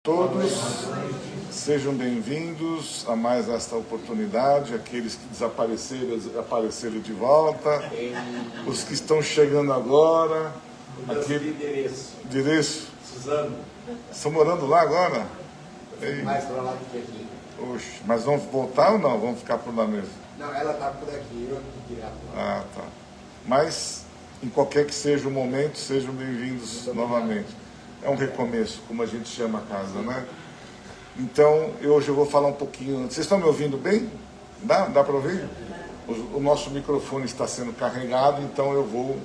Todos sejam bem-vindos a mais esta oportunidade, aqueles que desapareceram, apareceram de volta, os que estão chegando agora. Aquele endereço. Suzano. Estão morando lá agora? Mais para lá do que aqui. Oxe, mas vão voltar ou não? Vão ficar por lá mesmo? Não, ela está por aqui, eu aqui direto lá. Ah, tá. Mas, em qualquer que seja o momento, sejam bem-vindos novamente. É um recomeço, como a gente chama a casa, né? Então, hoje eu vou falar um pouquinho... Vocês estão me ouvindo bem? Dá para ouvir? O nosso microfone está sendo carregado, então eu vou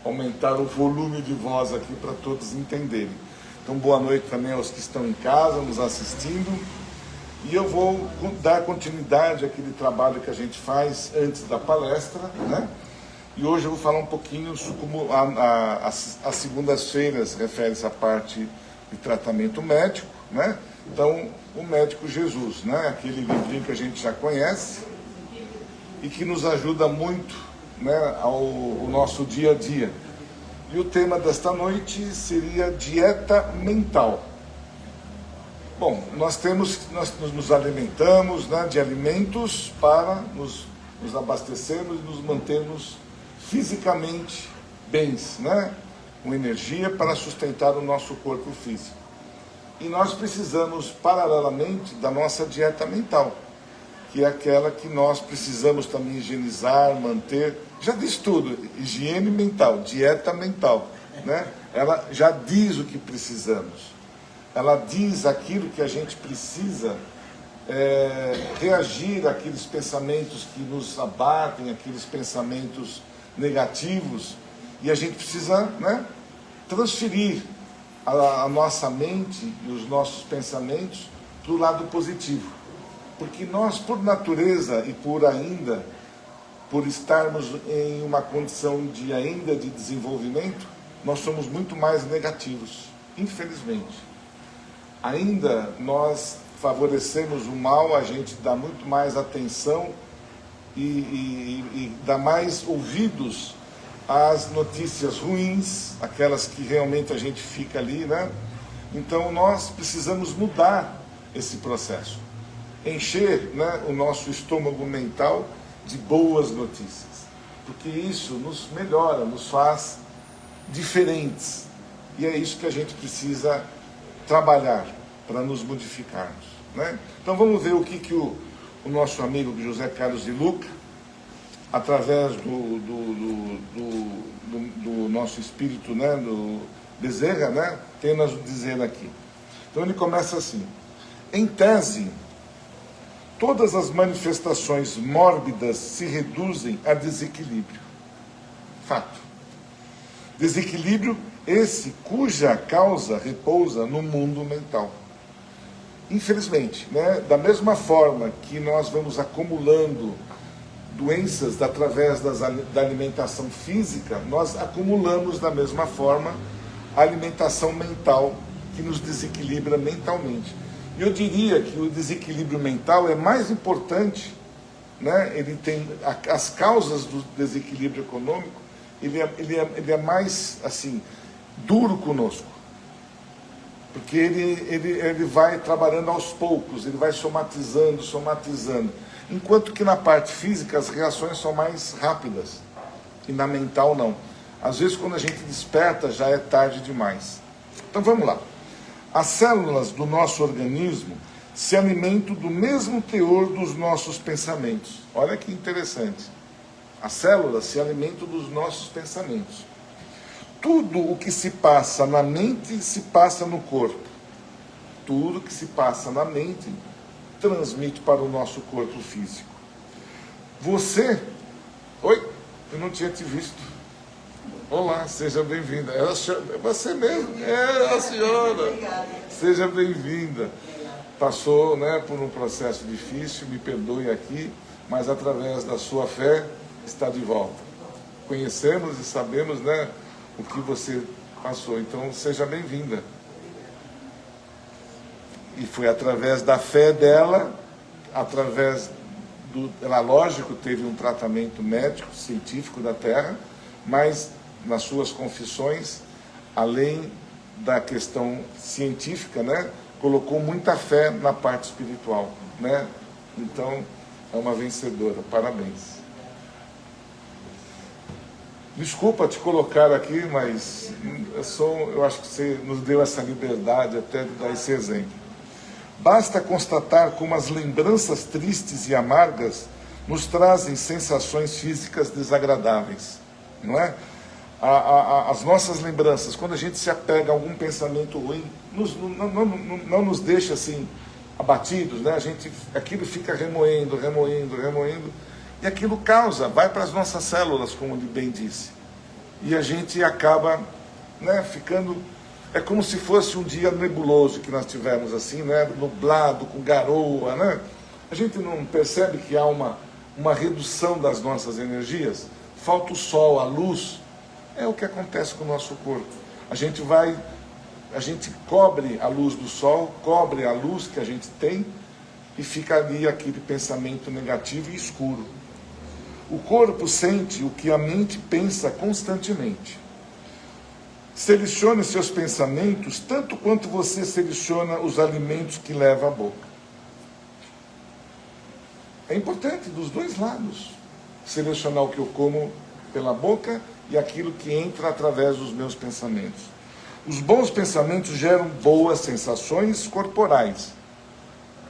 aumentar o volume de voz aqui para todos entenderem. Então, boa noite também aos que estão em casa, nos assistindo. E eu vou dar continuidade àquele trabalho que a gente faz antes da palestra, né? E hoje eu vou falar um pouquinho sobre como as segundas-feiras refere-se à parte de tratamento médico, né? Então, o Médico Jesus, né? Aquele livrinho que a gente já conhece e que nos ajuda muito, né, ao nosso dia a dia. E o tema desta noite seria dieta mental. Bom, nós nos alimentamos, né, de alimentos para nos abastecermos e nos mantermos fisicamente bens, né? Com energia para sustentar o nosso corpo físico. E nós precisamos, paralelamente, da nossa dieta mental, que é aquela que nós precisamos também higienizar, manter. Já diz tudo, higiene mental, dieta mental, né? Ela já diz o que precisamos. Ela diz aquilo que a gente precisa reagir àqueles pensamentos que nos abatem, aqueles pensamentos negativos, e a gente precisa, né, transferir a nossa mente e os nossos pensamentos para o lado positivo. Porque nós, por natureza e por estarmos em uma condição ainda de desenvolvimento, nós somos muito mais negativos, infelizmente. Ainda nós favorecemos o mal, a gente dá muito mais atenção e dá mais ouvidos às notícias ruins, aquelas que realmente a gente fica ali, né? Então nós precisamos mudar esse processo, encher, né, o nosso estômago mental de boas notícias, porque isso nos melhora, nos faz diferentes, e é isso que a gente precisa trabalhar para nos modificarmos, né? Então vamos ver o que o nosso amigo José Carlos de Luca, através do nosso espírito, né, do Bezerra, né, tem a nos dizer aqui. Então ele começa assim: em tese, todas as manifestações mórbidas se reduzem a desequilíbrio. Fato. Desequilíbrio esse cuja causa repousa no mundo mental. Infelizmente, né, da mesma forma que nós vamos acumulando doenças através da alimentação física, nós acumulamos da mesma forma a alimentação mental que nos desequilibra mentalmente. E eu diria que o desequilíbrio mental é mais importante, né? Ele tem as causas do desequilíbrio econômico, ele é mais assim duro conosco, porque ele vai trabalhando aos poucos, ele vai somatizando, enquanto que na parte física as reações são mais rápidas, e na mental não. Às vezes quando a gente desperta já é tarde demais. Então vamos lá. As células do nosso organismo se alimentam do mesmo teor dos nossos pensamentos. Olha que interessante. As células se alimentam dos nossos pensamentos. Tudo o que se passa na mente se passa no corpo. Tudo que se passa na mente transmite para o nosso corpo físico. Você... Oi? Eu não tinha te visto. Olá, seja bem-vinda. É você mesmo? É a senhora. Seja bem-vinda. Passou, né, por um processo difícil, me perdoe aqui, mas através da sua fé está de volta. Conhecemos e sabemos, né, o que você passou. Então, seja bem-vinda. E foi através da fé dela, ela, lógico, teve um tratamento médico, científico da Terra, mas nas suas confissões, além da questão científica, né, colocou muita fé na parte espiritual, né? Então, é uma vencedora. Parabéns. Desculpa te colocar aqui, mas eu acho que você nos deu essa liberdade até de dar esse exemplo. Basta constatar como as lembranças tristes e amargas nos trazem sensações físicas desagradáveis, não é? As nossas lembranças, quando a gente se apega a algum pensamento ruim, não nos deixa assim abatidos, né? Aquilo fica remoendo, e aquilo vai para as nossas células, como ele bem disse, e a gente acaba, né, ficando, é como se fosse um dia nebuloso que nós tivemos assim, né, nublado, com garoa, né? A gente não percebe que há uma redução das nossas energias, falta o sol, a luz. É o que acontece com o nosso corpo. A gente cobre a luz do sol, cobre a luz que a gente tem, e fica ali aquele pensamento negativo e escuro. O corpo sente o que a mente pensa constantemente. Selecione seus pensamentos tanto quanto você seleciona os alimentos que leva à boca. É importante dos dois lados selecionar o que eu como pela boca e aquilo que entra através dos meus pensamentos. Os bons pensamentos geram boas sensações corporais.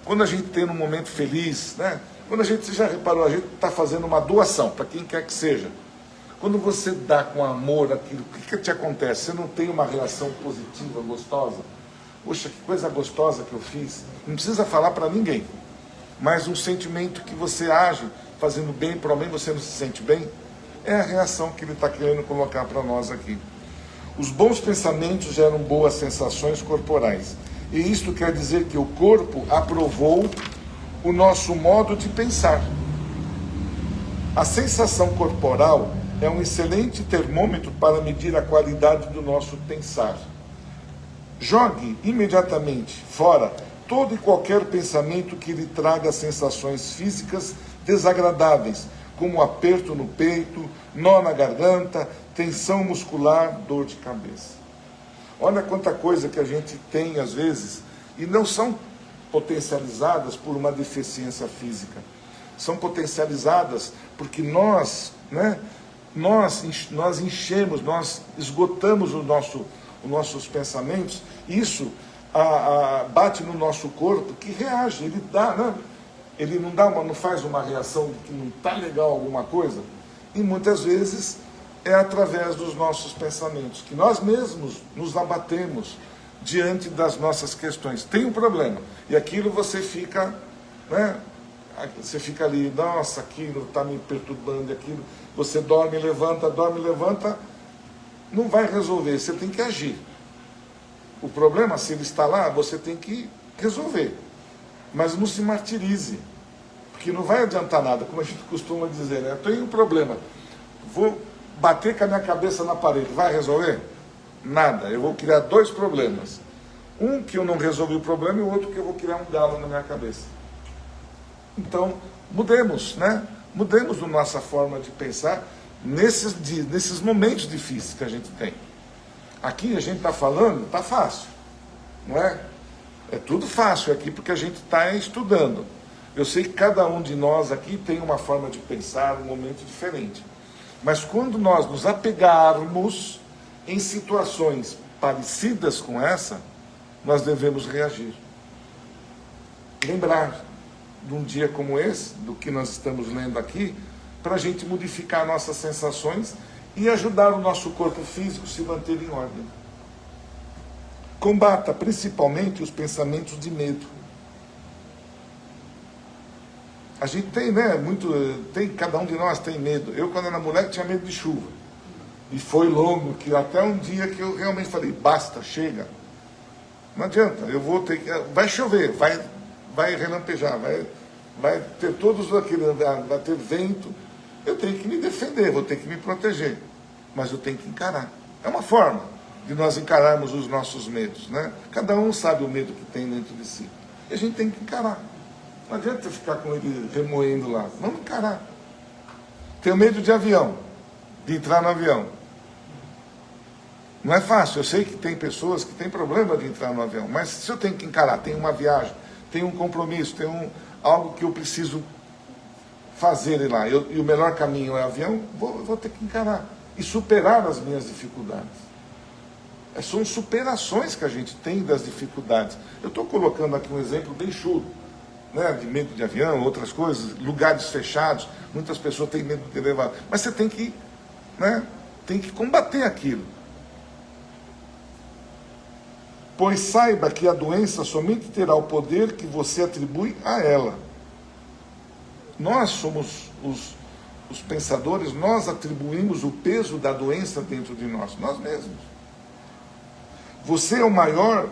Quando a gente tem um momento feliz, né? Quando você já reparou, a gente está fazendo uma doação, para quem quer que seja. Quando você dá com amor aquilo, o que te acontece? Você não tem uma reação positiva, gostosa? Poxa, que coisa gostosa que eu fiz. Não precisa falar para ninguém. Mas um sentimento que você age fazendo bem para alguém, você não se sente bem? É a reação que ele está querendo colocar para nós aqui. Os bons pensamentos geram boas sensações corporais. E isto quer dizer que o corpo aprovou o nosso modo de pensar. A sensação corporal é um excelente termômetro para medir a qualidade do nosso pensar. Jogue imediatamente fora todo e qualquer pensamento que lhe traga sensações físicas desagradáveis, como aperto no peito, nó na garganta, tensão muscular, dor de cabeça. Olha quanta coisa que a gente tem às vezes, e não são potencializadas por uma deficiência física. São potencializadas porque nós enchemos, nós esgotamos os nossos pensamentos, e isso bate no nosso corpo, que reage, ele dá, né? Ele não faz uma reação de que não está legal alguma coisa, e muitas vezes é através dos nossos pensamentos, que nós mesmos nos abatemos diante das nossas questões. Tem um problema, e aquilo você fica, né? Você fica ali, nossa, aquilo está me perturbando, aquilo. Você dorme, levanta, não vai resolver, você tem que agir. O problema, se ele está lá, você tem que resolver. Mas não se martirize, porque não vai adiantar nada, como a gente costuma dizer, né? Eu tenho um problema, vou bater com a minha cabeça na parede, vai resolver? Nada, eu vou criar dois problemas. Um que eu não resolvi o problema e o outro que eu vou criar um galo na minha cabeça. Então, mudemos, né? Mudemos a nossa forma de pensar nesses momentos difíceis que a gente tem. Aqui a gente está falando, está fácil, não é? É tudo fácil aqui porque a gente está estudando. Eu sei que cada um de nós aqui tem uma forma de pensar, um momento diferente. Mas quando nós nos apegarmos em situações parecidas com essa, nós devemos reagir. Lembrar de um dia como esse, do que nós estamos lendo aqui, para a gente modificar nossas sensações e ajudar o nosso corpo físico a se manter em ordem. Combata principalmente os pensamentos de medo. A gente tem, né, cada um de nós tem medo. Eu, quando era moleque, tinha medo de chuva. E foi longo, que até um dia que eu realmente falei, basta, chega. Não adianta, eu vou ter que... Vai chover, vai relampejar, vai ter todos aqueles... Vai ter vento. Eu tenho que me defender, vou ter que me proteger. Mas eu tenho que encarar. É uma forma de nós encararmos os nossos medos, né? Cada um sabe o medo que tem dentro de si. E a gente tem que encarar. Não adianta ficar com ele remoendo lá. Vamos encarar. Tenho medo de avião, de entrar no avião. Não é fácil. Eu sei que tem pessoas que têm problema de entrar no avião, mas se eu tenho que encarar, tem uma viagem, tem um compromisso, tem algo que eu preciso fazer lá, e o melhor caminho é avião, vou ter que encarar e superar as minhas dificuldades. São superações que a gente tem das dificuldades. Eu estou colocando aqui um exemplo bem chulo, né, de medo de avião, outras coisas, lugares fechados, muitas pessoas têm medo de elevador, mas você tem que, né, tem que combater aquilo. Pois saiba que a doença somente terá o poder que você atribui a ela. Nós somos os pensadores, nós atribuímos o peso da doença dentro de nós mesmos. Você é maior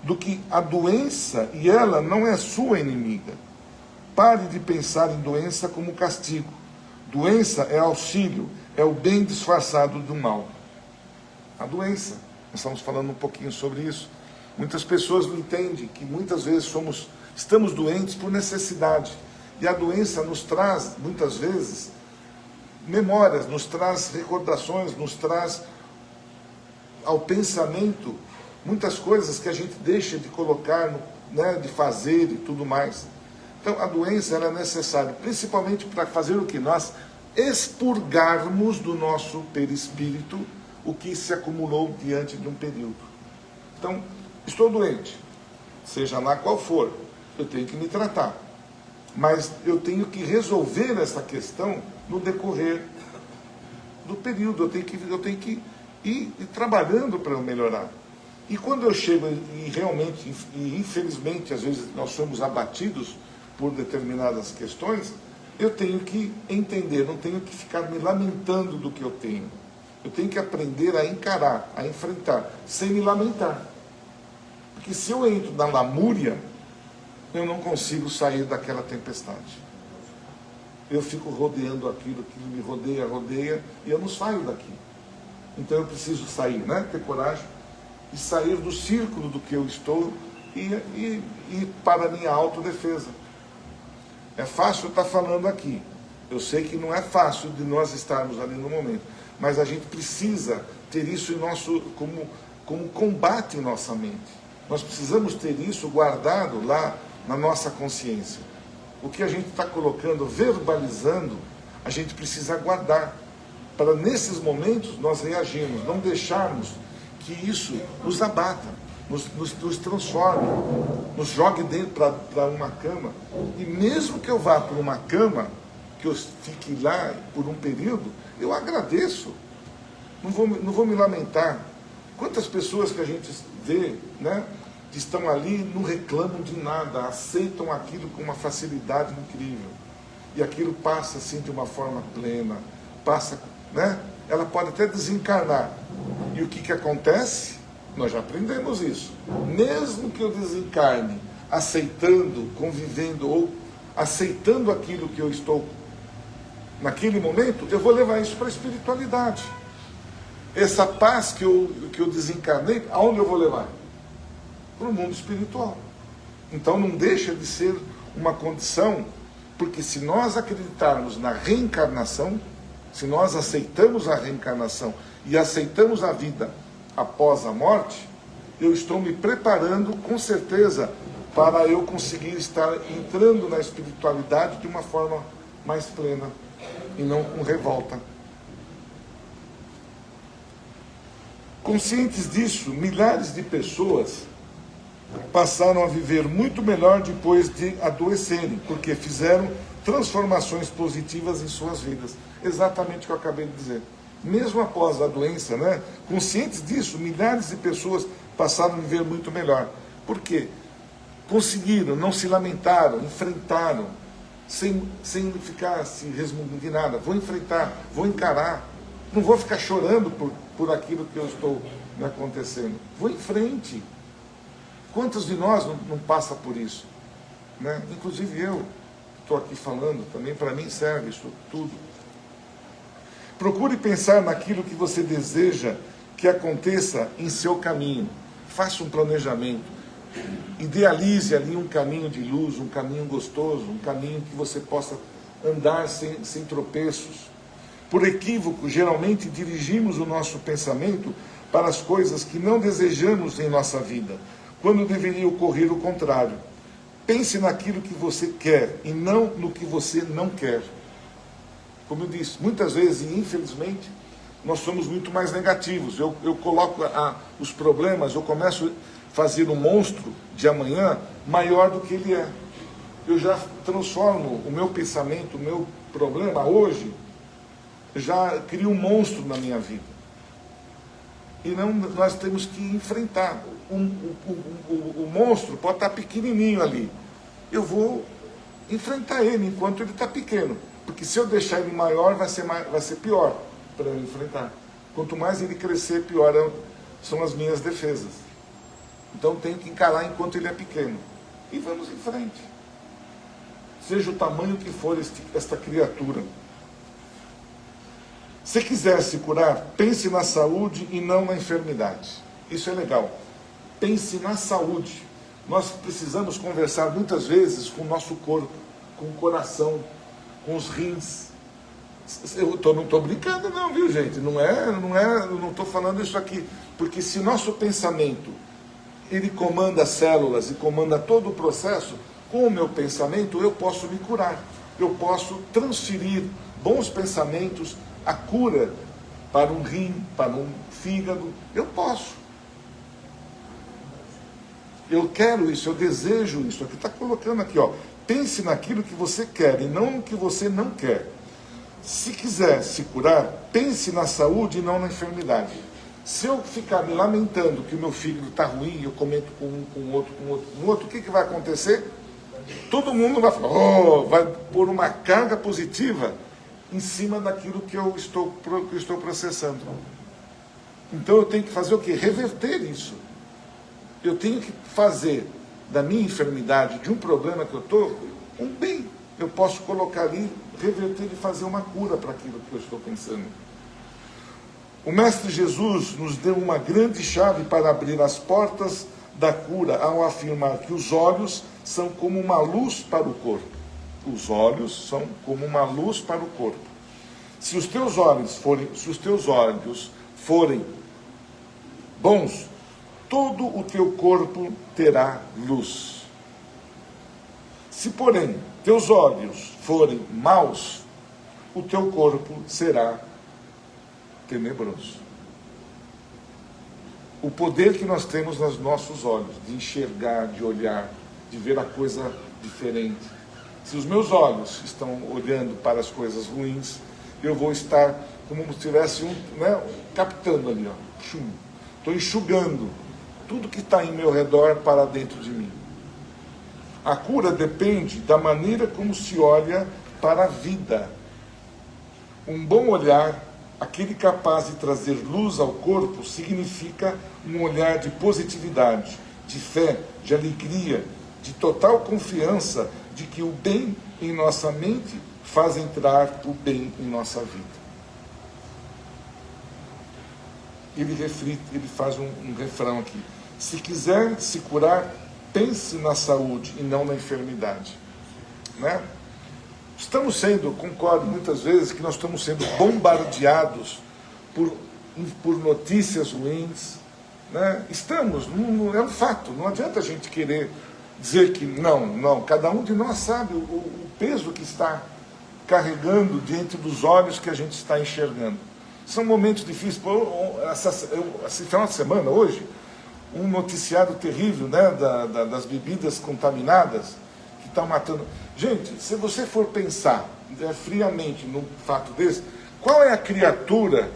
do que a doença e ela não é sua inimiga. Pare de pensar em doença como castigo. Doença é auxílio, é o bem disfarçado do mal. A doença, nós estamos falando um pouquinho sobre isso. Muitas pessoas não entendem que muitas vezes estamos doentes por necessidade. E a doença nos traz, muitas vezes, memórias, nos traz recordações, nos traz ao pensamento muitas coisas que a gente deixa de colocar, né, de fazer e tudo mais. Então a doença ela é necessária, principalmente para fazer o que? Nós expurgarmos do nosso perispírito o que se acumulou diante de um período. Então, estou doente, seja lá qual for, eu tenho que me tratar. Mas eu tenho que resolver essa questão no decorrer do período. Eu tenho que ir trabalhando para eu melhorar. E quando eu chego e realmente, e infelizmente, às vezes nós somos abatidos por determinadas questões, eu tenho que entender, não tenho que ficar me lamentando do que eu tenho. Eu tenho que aprender a encarar, a enfrentar, sem me lamentar. Porque se eu entro na lamúria, eu não consigo sair daquela tempestade. Eu fico rodeando aquilo me rodeia, e eu não saio daqui. Então eu preciso sair, né? Ter coragem e sair do círculo do que eu estou e para a minha autodefesa. É fácil eu estar falando aqui. Eu sei que não é fácil de nós estarmos ali no momento, mas a gente precisa ter isso como combate em nossa mente. Nós precisamos ter isso guardado lá na nossa consciência. O que a gente está colocando, verbalizando, a gente precisa guardar, para nesses momentos nós reagirmos, não deixarmos que isso nos abata, nos transforme, nos jogue dentro para uma cama. E mesmo que eu vá para uma cama, que eu fique lá por um período, eu agradeço, não vou me lamentar. Quantas pessoas que a gente vê, né, que estão ali, não reclamam de nada, aceitam aquilo com uma facilidade incrível. E aquilo passa assim de uma forma plena, passa, né? Ela pode até desencarnar. E o que acontece? Nós já aprendemos isso. Mesmo que eu desencarne, aceitando, convivendo ou aceitando aquilo que eu estou naquele momento, eu vou levar isso para a espiritualidade. Essa paz que eu desencarnei, aonde eu vou levar? Para o mundo espiritual. Então não deixa de ser uma condição, porque se nós acreditarmos na reencarnação, se nós aceitamos a reencarnação e aceitamos a vida após a morte, eu estou me preparando com certeza para eu conseguir estar entrando na espiritualidade de uma forma mais plena e não com revolta. Conscientes disso, milhares de pessoas passaram a viver muito melhor depois de adoecerem, porque fizeram transformações positivas em suas vidas. Exatamente o que eu acabei de dizer. Mesmo após a doença, né, conscientes disso, milhares de pessoas passaram a viver muito melhor. Por quê? Conseguiram, não se lamentaram, enfrentaram, sem ficar se resmungando de nada. Vou enfrentar, vou encarar. Não vou ficar chorando por aquilo que eu estou me acontecendo. Vou em frente. Quantos de nós não passa por isso? Né? Inclusive eu estou aqui falando, também para mim serve isso tudo. Procure pensar naquilo que você deseja que aconteça em seu caminho. Faça um planejamento. Idealize ali um caminho de luz, um caminho gostoso, um caminho que você possa andar sem tropeços. Por equívoco, geralmente dirigimos o nosso pensamento para as coisas que não desejamos em nossa vida, quando deveria ocorrer o contrário. Pense naquilo que você quer e não no que você não quer. Como eu disse, muitas vezes, e infelizmente, nós somos muito mais negativos. Eu coloco os problemas, eu começo a fazer um monstro de amanhã maior do que ele é. Eu já transformo o meu pensamento, o meu problema hoje, já crio um monstro na minha vida. E não, nós temos que enfrentar. O monstro pode estar pequenininho ali. Eu vou enfrentar ele enquanto ele está pequeno. Porque se eu deixar ele maior, vai ser pior para eu enfrentar. Quanto mais ele crescer, pior são as minhas defesas. Então eu tenho que encarar enquanto ele é pequeno. E vamos em frente. Seja o tamanho que for esta criatura. Se quiser se curar, pense na saúde e não na enfermidade. Isso é legal. Pense na saúde. Nós precisamos conversar muitas vezes com o nosso corpo, com o coração, com os rins. Eu não estou brincando não, viu gente? Eu não estou falando isso aqui. Porque se nosso pensamento, ele comanda as células e comanda todo o processo, com o meu pensamento eu posso me curar. Eu posso transferir bons pensamentos, a cura para um rim, para um fígado. Eu posso. Eu quero isso, eu desejo isso. Aqui está colocando aqui, ó. Pense naquilo que você quer e não no que você não quer. Se quiser se curar, pense na saúde e não na enfermidade. Se eu ficar me lamentando que o meu fígado está ruim, eu comento com um, com outro, o que vai acontecer? Todo mundo vai falar, vai pôr uma carga positiva em cima daquilo que eu estou processando. Então eu tenho que fazer o quê? Reverter isso. Eu tenho que fazer da minha enfermidade, de um problema que eu estou, um bem. Eu posso colocar ali, reverter e fazer uma cura para aquilo que eu estou pensando. O Mestre Jesus nos deu uma grande chave para abrir as portas da cura ao afirmar que os olhos são como uma luz para o corpo. Os olhos são como uma luz para o corpo. Se os teus olhos forem bons, todo o teu corpo terá luz. Se, porém, teus olhos forem maus, o teu corpo será tenebroso. O poder que nós temos nos nossos olhos, de enxergar, de olhar, de ver a coisa diferente. Se os meus olhos estão olhando para as coisas ruins, eu vou estar como se tivesse captando ali, ó. Estou enxugando tudo que está em meu redor para dentro de mim. A cura depende da maneira como se olha para a vida. Um bom olhar, aquele capaz de trazer luz ao corpo, significa um olhar de positividade, de fé, de alegria, de total confiança de que o bem em nossa mente faz entrar o bem em nossa vida. Ele faz um refrão aqui. Se quiser se curar, pense na saúde e não na enfermidade. Né? Estamos sendo, concordo muitas vezes, que nós estamos sendo bombardeados por notícias ruins. Né? Estamos, é um fato, não adianta a gente querer dizer que não, cada um de nós sabe o peso que está carregando diante dos olhos que a gente está enxergando. São momentos difíceis. Esse final de semana, hoje, um noticiário terrível, né, das bebidas contaminadas que estão matando. Gente, se você for pensar friamente num fato desse, qual é a criatura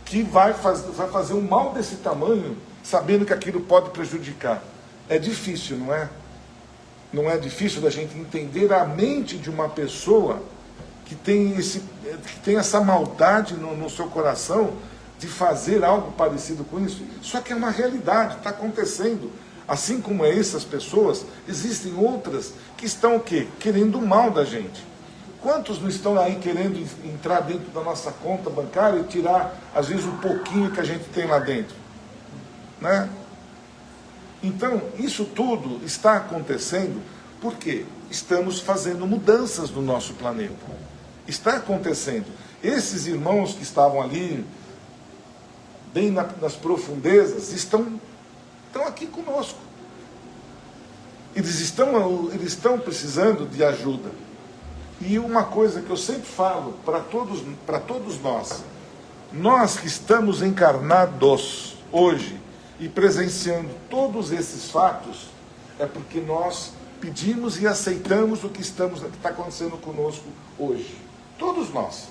que vai fazer um mal desse tamanho, sabendo que aquilo pode prejudicar? É difícil, não é? Não é difícil da gente entender a mente de uma pessoa que tem essa maldade no seu coração de fazer algo parecido com isso. Só que é uma realidade, está acontecendo. Assim como essas pessoas, existem outras que estão o quê? Querendo o mal da gente. Quantos não estão aí querendo entrar dentro da nossa conta bancária e tirar, às vezes, um pouquinho que a gente tem lá dentro? Né? Então, isso tudo está acontecendo porque estamos fazendo mudanças no nosso planeta. Está acontecendo. Esses irmãos que estavam ali, bem nas profundezas, estão aqui conosco. Eles estão precisando de ajuda. E uma coisa que eu sempre falo para todos nós que estamos encarnados hoje e presenciando todos esses fatos, é porque nós pedimos e aceitamos o que está acontecendo conosco hoje. Todos nós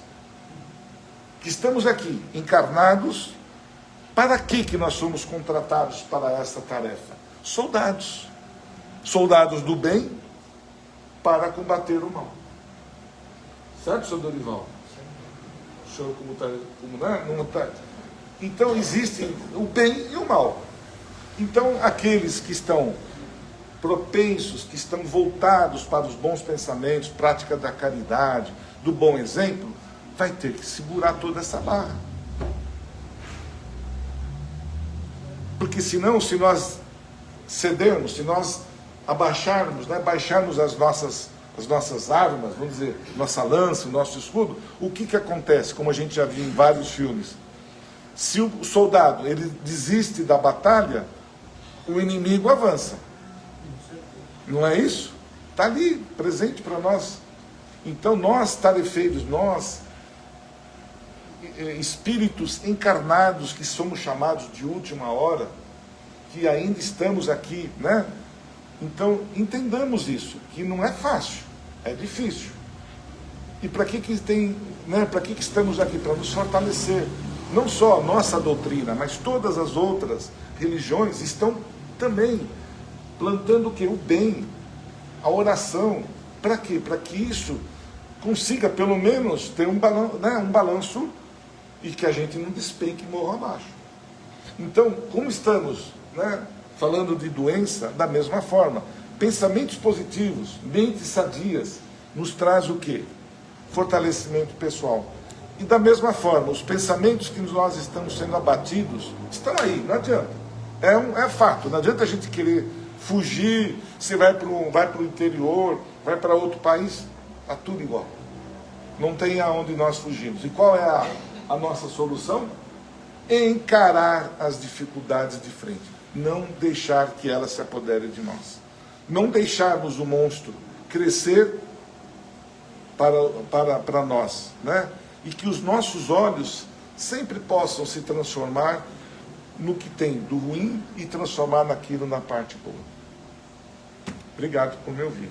que estamos aqui encarnados, para que nós somos contratados para essa tarefa? Soldados do bem para combater o mal. Certo, senhor Dorival? O senhor não está? Então existem o bem e o mal. Então aqueles que estão propensos, que estão voltados para os bons pensamentos, prática da caridade, do bom exemplo, vai ter que segurar toda essa barra. Porque senão, se nós cedermos, se nós abaixarmos, baixarmos as nossas armas, vamos dizer, nossa lança, o nosso escudo, o que acontece? Como a gente já viu em vários filmes, se o soldado ele desiste da batalha, o inimigo avança. Não é isso? Está ali, presente para nós. Então nós, tarefeiros, nós, espíritos encarnados, que somos chamados de última hora, que ainda estamos aqui, né? Então, entendamos isso, que não é fácil, é difícil. E para que estamos aqui? Para nos fortalecer. Não só a nossa doutrina, mas todas as outras religiões estão também plantando o quê? O bem, a oração. Para quê? Para que isso consiga, pelo menos, ter um balanço e que a gente não despenque e morra abaixo. Então, como estamos falando de doença, da mesma forma, pensamentos positivos, mentes sadias, nos traz o quê? Fortalecimento pessoal. E da mesma forma, os pensamentos que nós estamos sendo abatidos, estão aí, não adianta. É fato, não adianta a gente querer fugir, você vai para o interior, vai para outro país, está tudo igual. Não tem aonde nós fugirmos. E qual é a nossa solução? Encarar as dificuldades de frente. Não deixar que elas se apoderem de nós. Não deixarmos o monstro crescer para nós, né? E que os nossos olhos sempre possam se transformar no que tem do ruim e transformar naquilo na parte boa. Obrigado por me ouvir.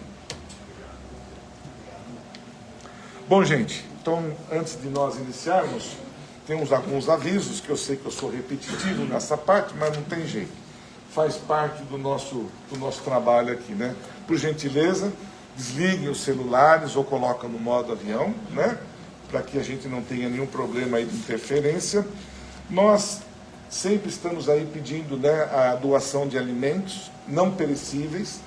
Bom, gente, então, antes de nós iniciarmos, temos alguns avisos, que eu sei que eu sou repetitivo nessa parte, mas não tem jeito. Faz parte do nosso trabalho aqui, né? Por gentileza, desliguem os celulares ou coloquem no modo avião, né? Para que a gente não tenha nenhum problema aí de interferência. Nós sempre estamos aí pedindo, a doação de alimentos não perecíveis,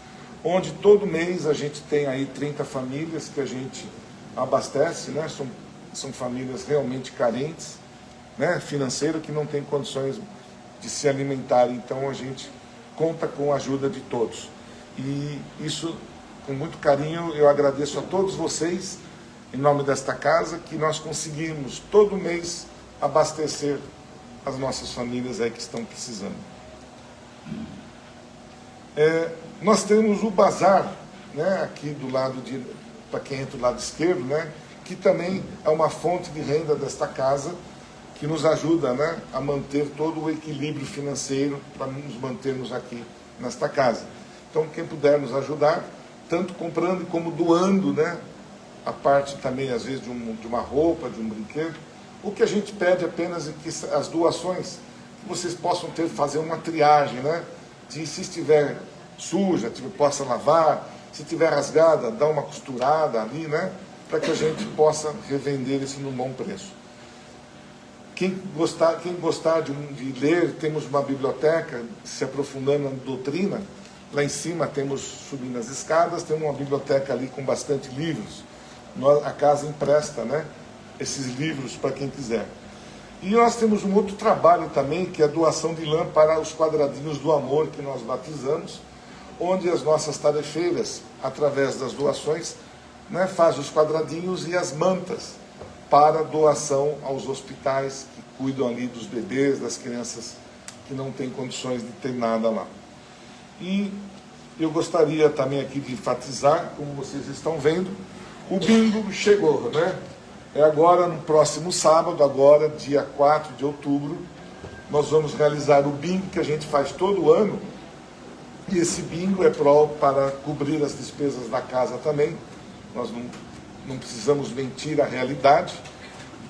onde todo mês a gente tem aí 30 famílias que a gente abastece, né? São famílias realmente carentes, né? Financeiro, que não tem condições de se alimentar. Então a gente conta com a ajuda de todos. E isso, com muito carinho, eu agradeço a todos vocês, em nome desta casa, que nós conseguimos todo mês abastecer as nossas famílias aí que estão precisando. Nós temos o bazar, né, aqui do lado para quem entra do lado esquerdo, né, que também é uma fonte de renda desta casa, que nos ajuda, né, a manter todo o equilíbrio financeiro para nos mantermos aqui nesta casa. Então, quem puder nos ajudar, tanto comprando como doando, né, a parte também, às vezes, de uma roupa, de um brinquedo. O que a gente pede apenas é que as doações, que vocês possam fazer uma triagem, né, de se estiver suja, possa lavar, se estiver rasgada, dar uma costurada ali, né, para que a gente possa revender isso num bom preço. Quem gostar de ler, temos uma biblioteca se aprofundando na doutrina. Lá em cima temos, subindo as escadas, temos uma biblioteca ali com bastante livros. A casa empresta, né, esses livros para quem quiser. E nós temos um outro trabalho também, que é a doação de lã para os quadradinhos do amor, que nós batizamos, onde as nossas tarefeiras, através das doações, né, fazem os quadradinhos e as mantas, para doação aos hospitais que cuidam ali dos bebês, das crianças que não têm condições de ter nada lá. E eu gostaria também aqui de enfatizar, como vocês estão vendo, o bingo chegou, né? É agora, no próximo sábado, agora, dia 4 de outubro, nós vamos realizar o bingo que a gente faz todo ano. E esse bingo é para cobrir as despesas da casa também. Nós não precisamos mentir a realidade,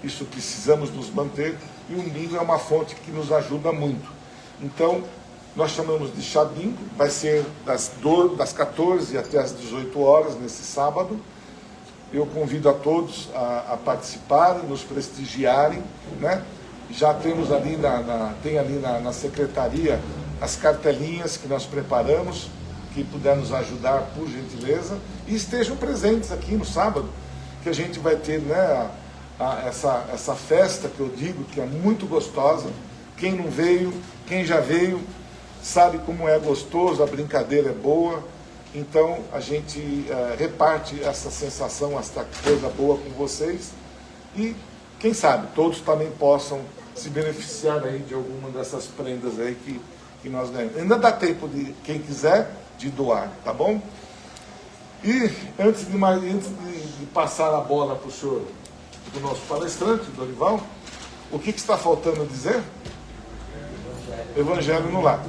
isso precisamos nos manter. E o bingo é uma fonte que nos ajuda muito. Então, nós chamamos de chá bingo, vai ser das 14 até as 18 horas, nesse sábado. Eu convido a todos a participarem, nos prestigiarem, né? Já temos ali na secretaria as cartelinhas que nós preparamos, que puder nos ajudar, por gentileza, e estejam presentes aqui no sábado, que a gente vai ter, né, essa festa que eu digo que é muito gostosa. Quem não veio, quem já veio, sabe como é gostoso, a brincadeira é boa. Então a gente reparte essa sensação, essa coisa boa com vocês, e quem sabe todos também possam se beneficiar aí de alguma dessas prendas aí que nós ganhamos. Ainda dá tempo de, quem quiser, de doar, tá bom? E antes de passar a bola para o senhor, do nosso palestrante, Dorival, o que está faltando dizer? Evangelho no Lar.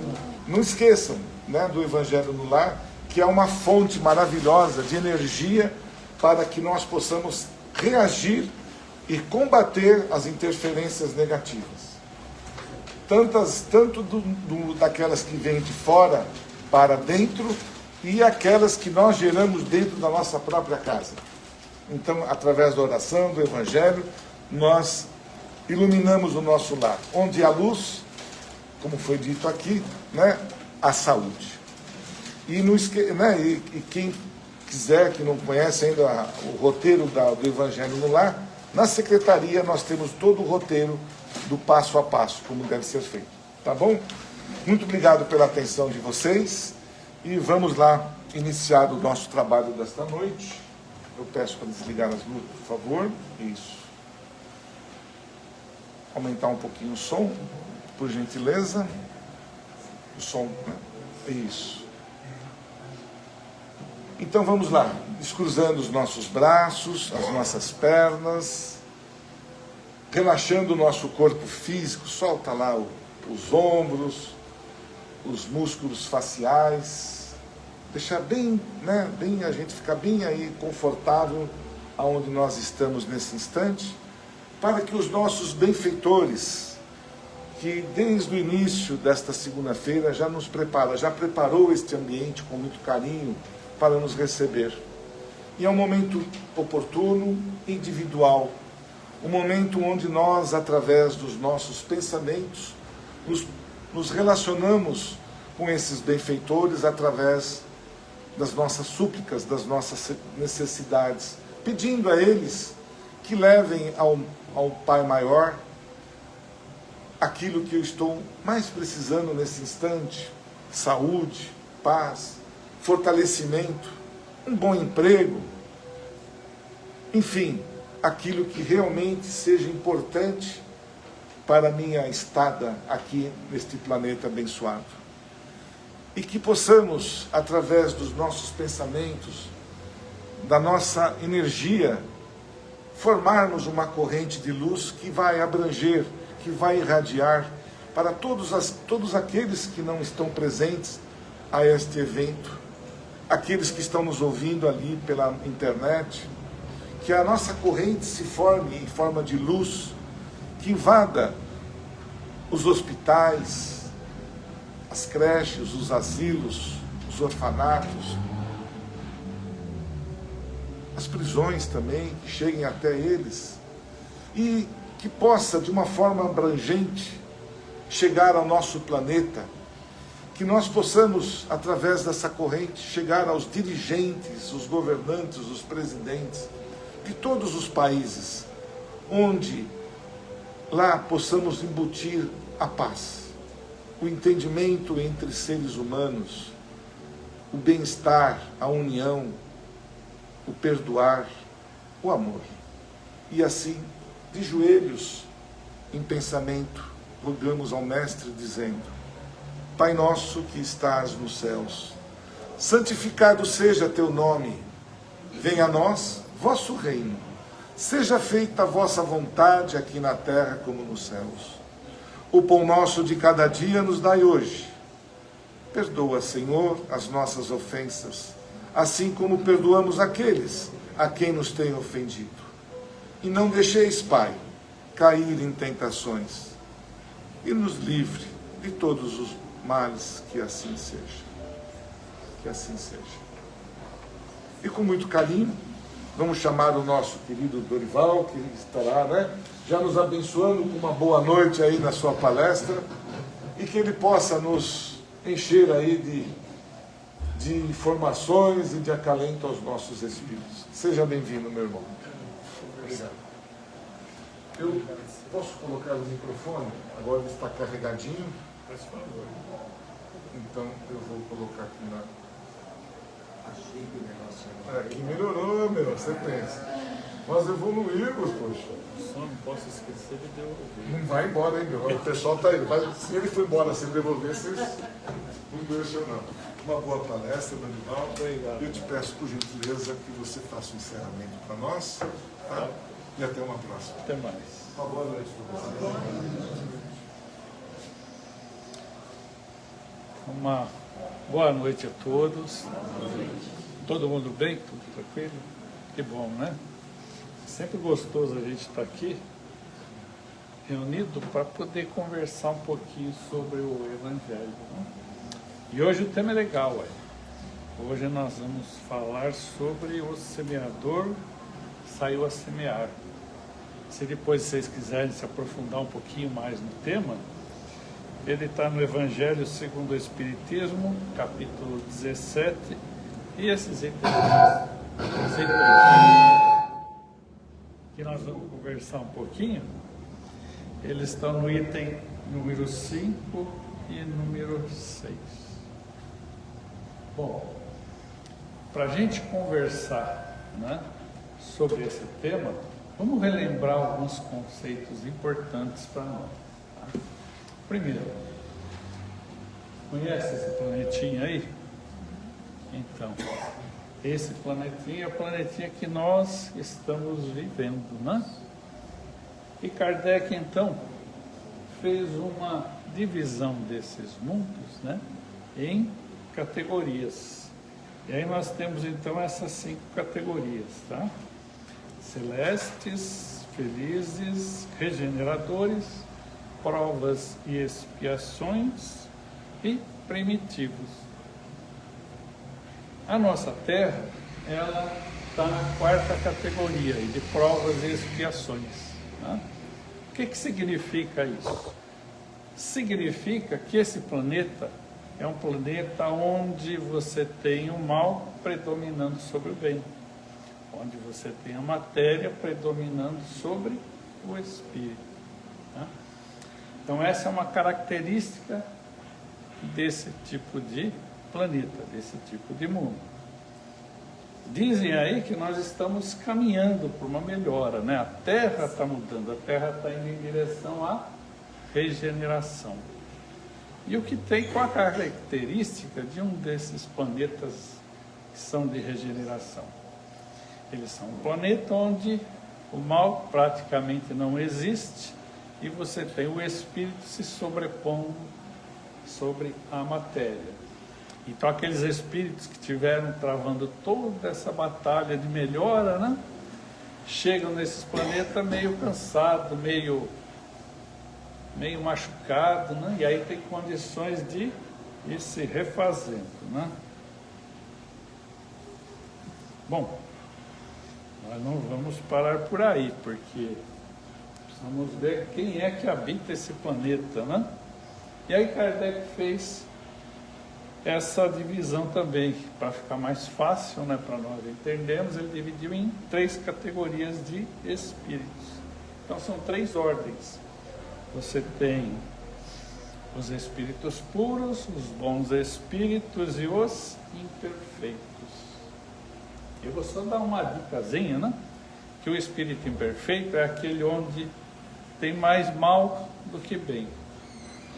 Não esqueçam, né, do Evangelho no Lar, que é uma fonte maravilhosa de energia para que nós possamos reagir e combater as interferências negativas. Tanto daquelas que vêm de fora para dentro e aquelas que nós geramos dentro da nossa própria casa. Então, através da oração, do Evangelho, nós iluminamos o nosso lar. Onde há luz, como foi dito aqui, né, há saúde. E quem quiser, que não conhece ainda o roteiro do Evangelho no Lar, na secretaria nós temos todo o roteiro do passo a passo, como deve ser feito. Tá bom? Muito obrigado pela atenção de vocês e vamos lá iniciar o nosso trabalho desta noite. Eu peço para desligar as luzes, por favor. Isso. Aumentar um pouquinho o som, por gentileza. O som, né? Isso. Então vamos lá, descruzando os nossos braços, as nossas pernas, relaxando o nosso corpo físico, solta lá os ombros, os músculos faciais, deixar bem, né, a gente ficar bem aí confortável aonde nós estamos nesse instante, para que os nossos benfeitores, que desde o início desta segunda-feira já preparou este ambiente com muito carinho, para nos receber. E é um momento oportuno, individual, um momento onde nós, através dos nossos pensamentos, nos relacionamos com esses benfeitores através das nossas súplicas, das nossas necessidades, pedindo a eles que levem ao Pai Maior aquilo que eu estou mais precisando nesse instante: saúde, paz, fortalecimento, um bom emprego, enfim, aquilo que realmente seja importante para a minha estada aqui neste planeta abençoado. E que possamos, através dos nossos pensamentos, da nossa energia, formarmos uma corrente de luz que vai abranger, que vai irradiar para todos aqueles que não estão presentes a este evento, aqueles que estão nos ouvindo ali pela internet, que a nossa corrente se forme em forma de luz, que invada os hospitais, as creches, os asilos, os orfanatos, as prisões também, que cheguem até eles, e que possa, de uma forma abrangente, chegar ao nosso planeta, que nós possamos, através dessa corrente, chegar aos dirigentes, os governantes, os presidentes de todos os países, onde lá possamos embutir a paz, o entendimento entre seres humanos, o bem-estar, a união, o perdoar, o amor. E assim de joelhos, em pensamento, rogamos ao Mestre, dizendo: Pai nosso que estás nos céus, santificado seja teu nome, venha a nós vosso reino, seja feita a vossa vontade aqui na terra como nos céus. O pão nosso de cada dia nos dai hoje. Perdoa, Senhor, as nossas ofensas, assim como perdoamos aqueles a quem nos tem ofendido. E não deixeis, Pai, cair em tentações, e nos livre de todos os males, que assim seja. Que assim seja. E com muito carinho, vamos chamar o nosso querido Dorival, que estará, já nos abençoando com uma boa noite aí na sua palestra, e que ele possa nos encher aí de informações e de acalento aos nossos espíritos. Seja bem-vindo, meu irmão. Obrigado. Eu posso colocar o microfone? Agora ele está carregadinho. Por favor. Então eu vou colocar aqui na... Achei que o negócio Aqui melhorou, meu, você pensa. Nós evoluímos, poxa. Só não posso esquecer de devolver. Não vai embora, hein, meu? O pessoal está aí. Mas se ele for embora sem devolver, vocês não deixam, não. Uma boa palestra, Dorival. Obrigado. Eu te peço, por gentileza, que você faça o encerramento para nós. Tá? E até uma próxima. Até mais. Uma boa noite para vocês. Uma boa noite a todos. Todo mundo bem? Tudo tranquilo? Que bom, né? Sempre gostoso a gente estar aqui reunido para poder conversar um pouquinho sobre o Evangelho, né? E hoje o tema é legal, ué. Hoje nós vamos falar sobre o semeador saiu a semear. Se depois vocês quiserem se aprofundar um pouquinho mais no tema, ele está no Evangelho segundo o Espiritismo, capítulo 17, e esses itens que nós vamos conversar um pouquinho, eles estão no item número 5 e número 6. Bom, para a gente conversar, né, sobre esse tema, vamos relembrar alguns conceitos importantes para nós. Tá? Primeiro, conhece esse planetinha aí? Então, esse planetinha é o planetinha que nós estamos vivendo, né? E Kardec, então, fez uma divisão desses mundos, né, em categorias. E aí nós temos, então, essas 5 categorias, tá? Celestes, felizes, regeneradores, provas e expiações e primitivos. A nossa Terra, ela está na 4ª categoria, de provas e expiações. Né? O que significa isso? Significa que esse planeta é um planeta onde você tem o mal predominando sobre o bem, onde você tem a matéria predominando sobre o espírito. Né? Então essa é uma característica desse tipo de planeta, desse tipo de mundo. Dizem aí que nós estamos caminhando por uma melhora, né? A Terra está mudando, a Terra está indo em direção à regeneração. E o que tem com a característica de um desses planetas que são de regeneração? Eles são um planeta onde o mal praticamente não existe e você tem o espírito se sobrepondo sobre a matéria. Então aqueles espíritos que tiveram travando toda essa batalha de melhora, né, chegam nesses planetas meio cansados, meio machucados, né, e aí tem condições de ir se refazendo, né. Bom, nós não vamos parar por aí, porque precisamos ver quem é que habita esse planeta, né. E aí Kardec fez essa divisão também, para ficar mais fácil, né, para nós entendermos. Ele dividiu em 3 categorias de espíritos. Então são 3 ordens. Você tem os espíritos puros, os bons espíritos e os imperfeitos. Eu vou só dar uma dicasinha, né? que o espírito imperfeito é aquele onde tem mais mal do que bem,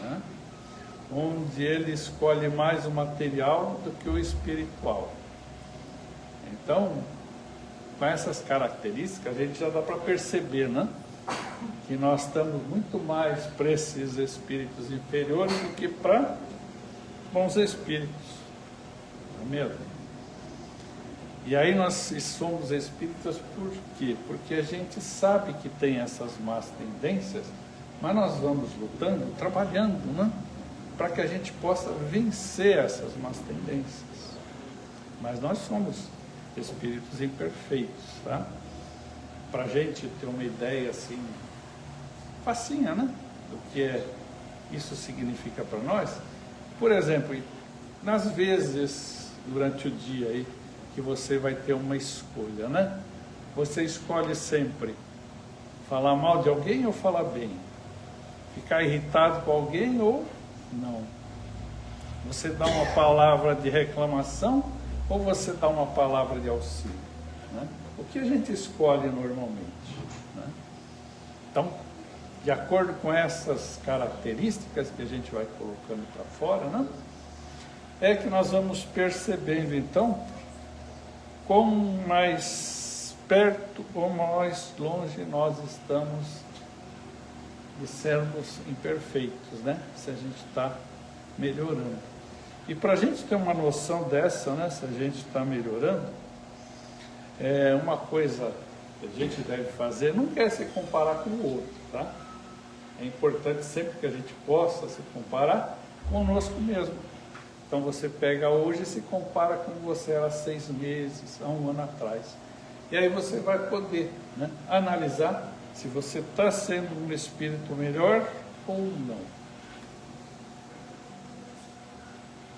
né? Onde ele escolhe mais o material do que o espiritual. Então, com essas características, a gente já dá para perceber, né? Que nós estamos muito mais para esses espíritos inferiores do que para bons espíritos, não é mesmo? E aí nós somos espíritas por quê? Porque a gente sabe que tem essas más tendências, mas nós vamos lutando, trabalhando, né? Para que a gente possa vencer essas más tendências. Mas nós somos espíritos imperfeitos, tá? Para a gente ter uma ideia assim, facinha, né? Do que isso significa para nós. Por exemplo, nas vezes durante o dia aí, que você vai ter uma escolha, né? Você escolhe sempre falar mal de alguém ou falar bem? Ficar irritado com alguém ou não? Você dá uma palavra de reclamação ou você dá uma palavra de auxílio, né? O que a gente escolhe normalmente, né? Então, de acordo com essas características que a gente vai colocando para fora, né? É que nós vamos percebendo então quão mais perto ou mais longe nós estamos de sermos imperfeitos, né? Se a gente está melhorando. E para a gente ter uma noção dessa, né? Se a gente está melhorando, uma coisa que a gente deve fazer, não quer se comparar com o outro, tá? É importante sempre que a gente possa se comparar conosco mesmo. Então você pega hoje e se compara com você era há 6 meses, há 1 ano atrás. E aí você vai poder, né, analisar se você está sendo um espírito melhor ou não.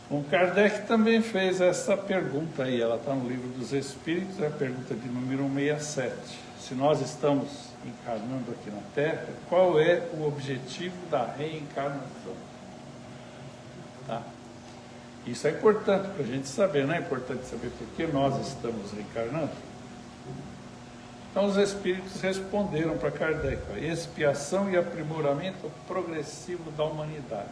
O Kardec também fez essa pergunta aí, ela está no Livro dos Espíritos, é a pergunta de número 167. Se nós estamos encarnando aqui na Terra, qual é o objetivo da reencarnação? Tá? Isso é importante para a gente saber, não é importante saber por que nós estamos reencarnando? Então os espíritos responderam para Kardec: expiação e aprimoramento progressivo da humanidade.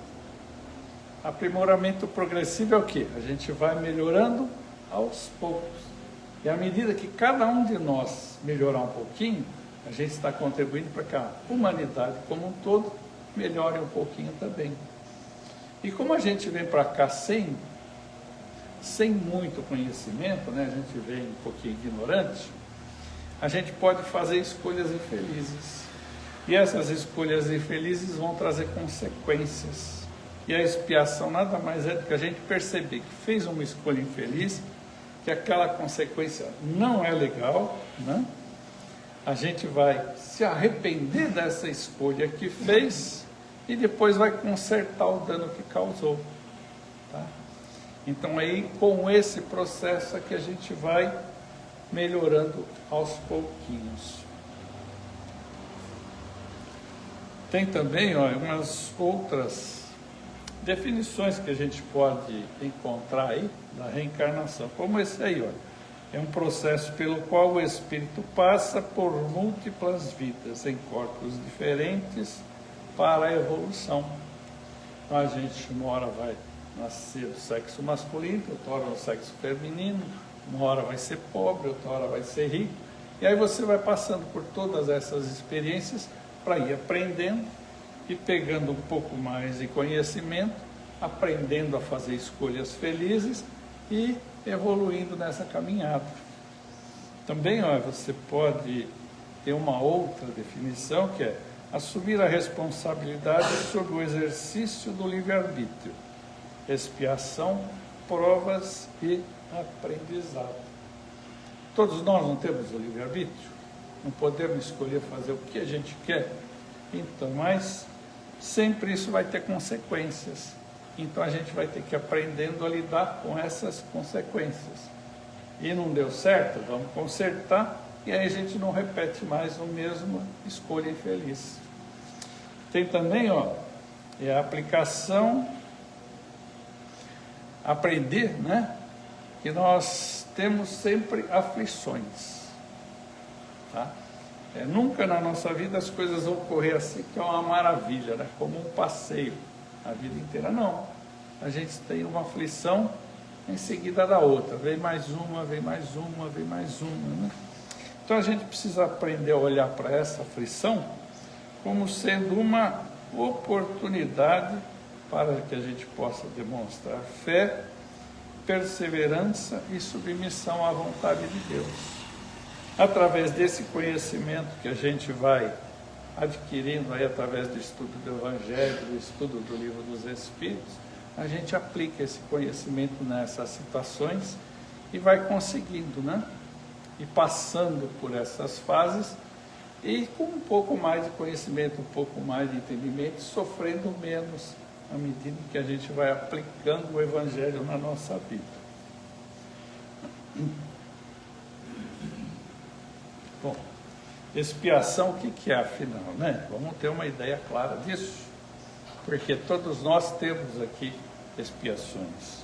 Aprimoramento progressivo é o quê? A gente vai melhorando aos poucos. E à medida que cada um de nós melhorar um pouquinho, a gente está contribuindo para que a humanidade como um todo melhore um pouquinho também. E como a gente vem para cá sem muito conhecimento, né? A gente vem um pouquinho ignorante, a gente pode fazer escolhas infelizes. E essas escolhas infelizes vão trazer consequências. E a expiação nada mais é do que a gente perceber que fez uma escolha infeliz, que aquela consequência não é legal, né? A gente vai se arrepender dessa escolha que fez e depois vai consertar o dano que causou, tá? Então aí com esse processo é que a gente vai melhorando aos pouquinhos. Tem também umas outras definições que a gente pode encontrar aí da reencarnação, como esse aí, é um processo pelo qual o espírito passa por múltiplas vidas em corpos diferentes para a evolução. Então, a gente uma hora vai nascer do sexo masculino, outra hora no sexo feminino, uma hora vai ser pobre, outra hora vai ser rico, e aí você vai passando por todas essas experiências para ir aprendendo e pegando um pouco mais de conhecimento, aprendendo a fazer escolhas felizes e evoluindo nessa caminhada. Também você pode ter uma outra definição, que é assumir a responsabilidade sobre o exercício do livre-arbítrio, expiação, provas e aprendizado. Todos nós não temos o livre-arbítrio, não podemos escolher fazer o que a gente quer, então, mas sempre isso vai ter consequências. Então a gente vai ter que ir aprendendo a lidar com essas consequências. E não deu certo, vamos consertar, e aí a gente não repete mais a mesma escolha infeliz. Tem também, a aplicação, aprender, né? Que nós temos sempre aflições. tá? Nunca na nossa vida as coisas vão correr assim, que é uma maravilha, né? Como um passeio a vida inteira. Não. A gente tem uma aflição em seguida da outra. Vem mais uma, vem mais uma, vem mais uma, né? Então a gente precisa aprender a olhar para essa aflição como sendo uma oportunidade para que a gente possa demonstrar fé, perseverança e submissão à vontade de Deus. Através desse conhecimento que a gente vai adquirindo aí através do estudo do Evangelho, do estudo do Livro dos Espíritos, a gente aplica esse conhecimento nessas situações e vai conseguindo, né? E passando por essas fases e com um pouco mais de conhecimento, um pouco mais de entendimento, sofrendo menos à medida que a gente vai aplicando o Evangelho na nossa vida. Bom, expiação, o que é afinal, né? Vamos ter uma ideia clara disso, porque todos nós temos aqui expiações.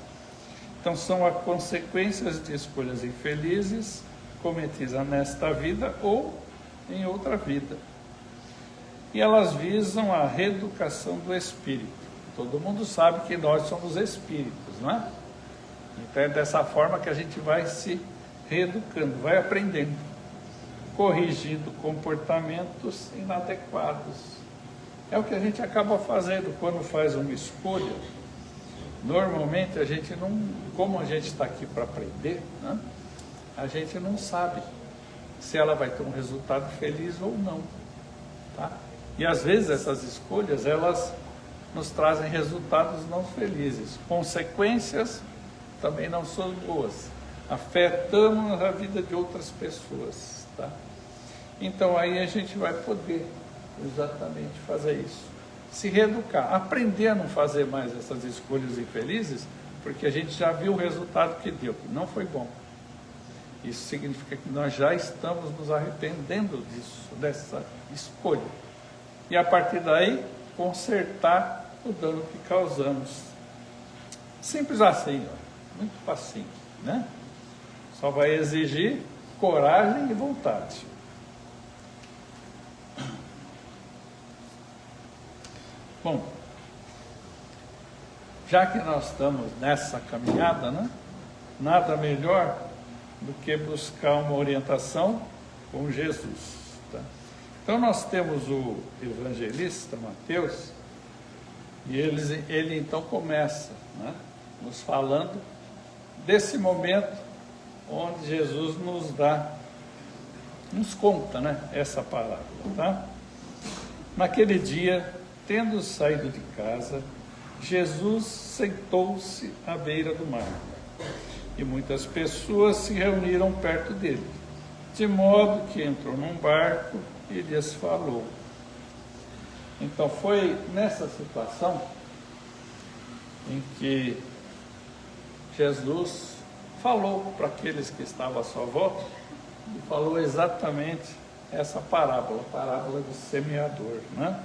Então são as consequências de escolhas infelizes cometidas nesta vida ou em outra vida. E elas visam a reeducação do espírito. Todo mundo sabe que nós somos espíritos, não é? Então é dessa forma que a gente vai se reeducando, vai aprendendo, corrigindo comportamentos inadequados. É o que a gente acaba fazendo quando faz uma escolha. Normalmente a gente não, como a gente está aqui para aprender, né? A gente não sabe se ela vai ter um resultado feliz ou não, tá? E às vezes essas escolhas, elas nos trazem resultados não felizes, consequências também não são boas, afetamos a vida de outras pessoas, tá? Então aí a gente vai poder exatamente fazer isso, se reeducar, aprender a não fazer mais essas escolhas infelizes, porque a gente já viu o resultado que deu, que não foi bom. Isso significa que nós já estamos nos arrependendo disso, dessa escolha. E a partir daí, consertar o dano que causamos. Simples assim, ó, muito facinho, né? Só vai exigir coragem e vontade. Bom, já que nós estamos nessa caminhada, né? Nada melhor do que buscar uma orientação com Jesus. Tá? Então nós temos o evangelista Mateus, e ele então começa, né, nos falando desse momento onde Jesus nos conta, né, essa parábola. Tá? Naquele dia, tendo saído de casa, Jesus sentou-se à beira do mar. E muitas pessoas se reuniram perto dele, de modo que entrou num barco e lhes falou. Então foi nessa situação em que Jesus falou para aqueles que estavam à sua volta, e falou exatamente essa parábola, a parábola do semeador, né?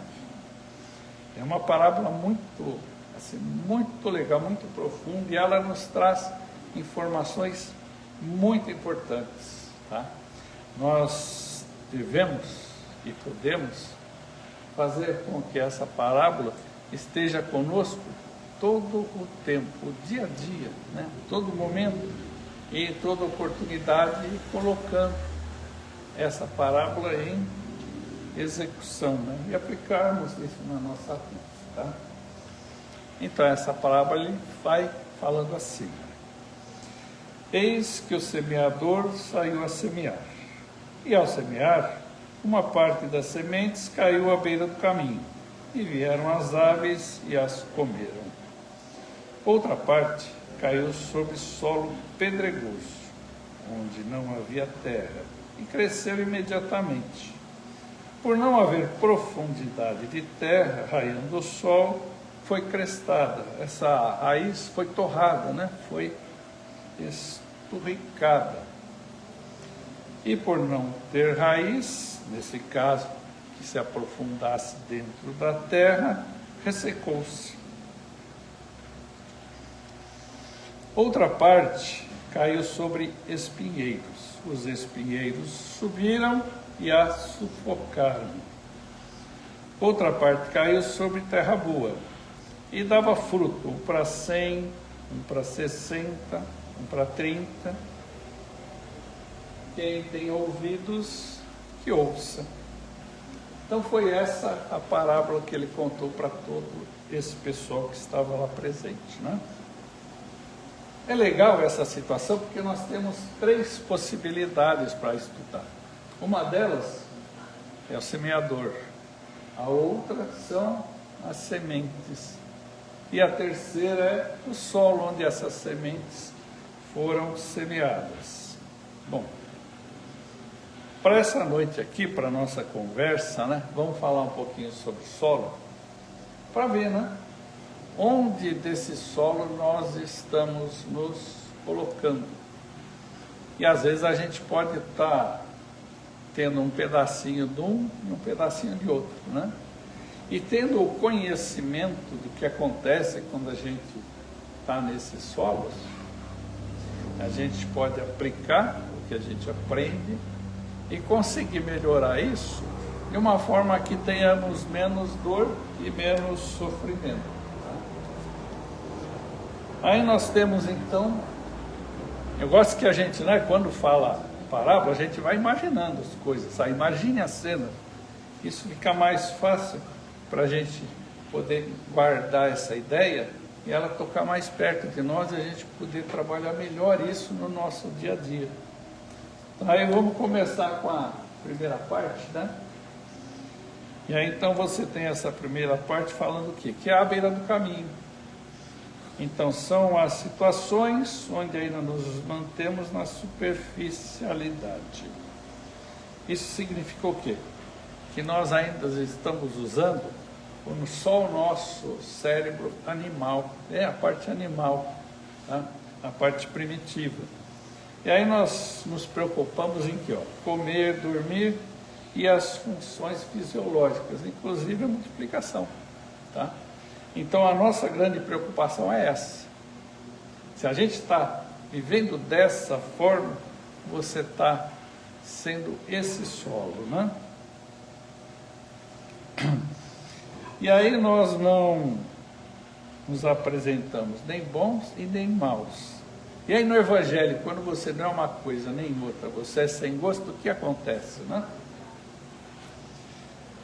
É uma parábola muito, assim, muito legal, muito profunda, e ela nos traz informações muito importantes, tá? Nós devemos e podemos fazer com que essa parábola esteja conosco todo o tempo, o dia a dia, né? Todo momento e em toda oportunidade, colocando essa parábola em execução, né? E aplicarmos isso na nossa vida, tá? Então essa parábola ele vai falando assim: eis que o semeador saiu a semear, e ao semear, uma parte das sementes caiu à beira do caminho, e vieram as aves e as comeram. Outra parte caiu sobre solo pedregoso, onde não havia terra, e cresceu imediatamente. Por não haver profundidade de terra, raiando o sol, foi crestada. Essa raiz foi torrada, né? Foi esturricada. E por não ter raiz, nesse caso, que se aprofundasse dentro da terra, ressecou-se. Outra parte caiu sobre espinheiros. Os espinheiros subiram e a sufocaram. Outra parte caiu sobre terra boa e dava fruto, um para 100, um para 60, um para 30. Quem tem ouvidos, que ouça. Então foi essa a parábola que ele contou para todo esse pessoal que estava lá presente, né? É legal essa situação porque nós temos 3 possibilidades para estudar. Uma delas é o semeador, a outra são as sementes e a terceira é o solo onde essas sementes foram semeadas. Bom, para essa noite aqui, para a nossa conversa, né, vamos falar um pouquinho sobre solo, para ver, né, onde desse solo nós estamos nos colocando. E às vezes a gente pode estar tendo um pedacinho de um e um pedacinho de outro, né? E tendo o conhecimento do que acontece quando a gente está nesses solos, a gente pode aplicar o que a gente aprende e conseguir melhorar isso de uma forma que tenhamos menos dor e menos sofrimento. Aí nós temos então, eu gosto que a gente, né, quando fala parábola, a gente vai imaginando as coisas, sabe? Imagine a cena, isso fica mais fácil para a gente poder guardar essa ideia e ela tocar mais perto de nós e a gente poder trabalhar melhor isso no nosso dia a dia. Então, aí vamos começar com a primeira parte, né? E aí então você tem essa primeira parte falando o quê? Que é a beira do caminho. Então são as situações onde ainda nos mantemos na superficialidade. Isso significa o quê? Que nós ainda estamos usando só o nosso cérebro animal, a parte animal, tá? A parte primitiva. E aí nós nos preocupamos em quê? Comer, dormir e as funções fisiológicas, inclusive a multiplicação, tá? Então a nossa grande preocupação é essa. Se a gente está vivendo dessa forma, você está sendo esse solo, né? E aí nós não nos apresentamos nem bons e nem maus. E aí no Evangelho, quando você não é uma coisa nem outra, você é sem gosto, o que acontece, né?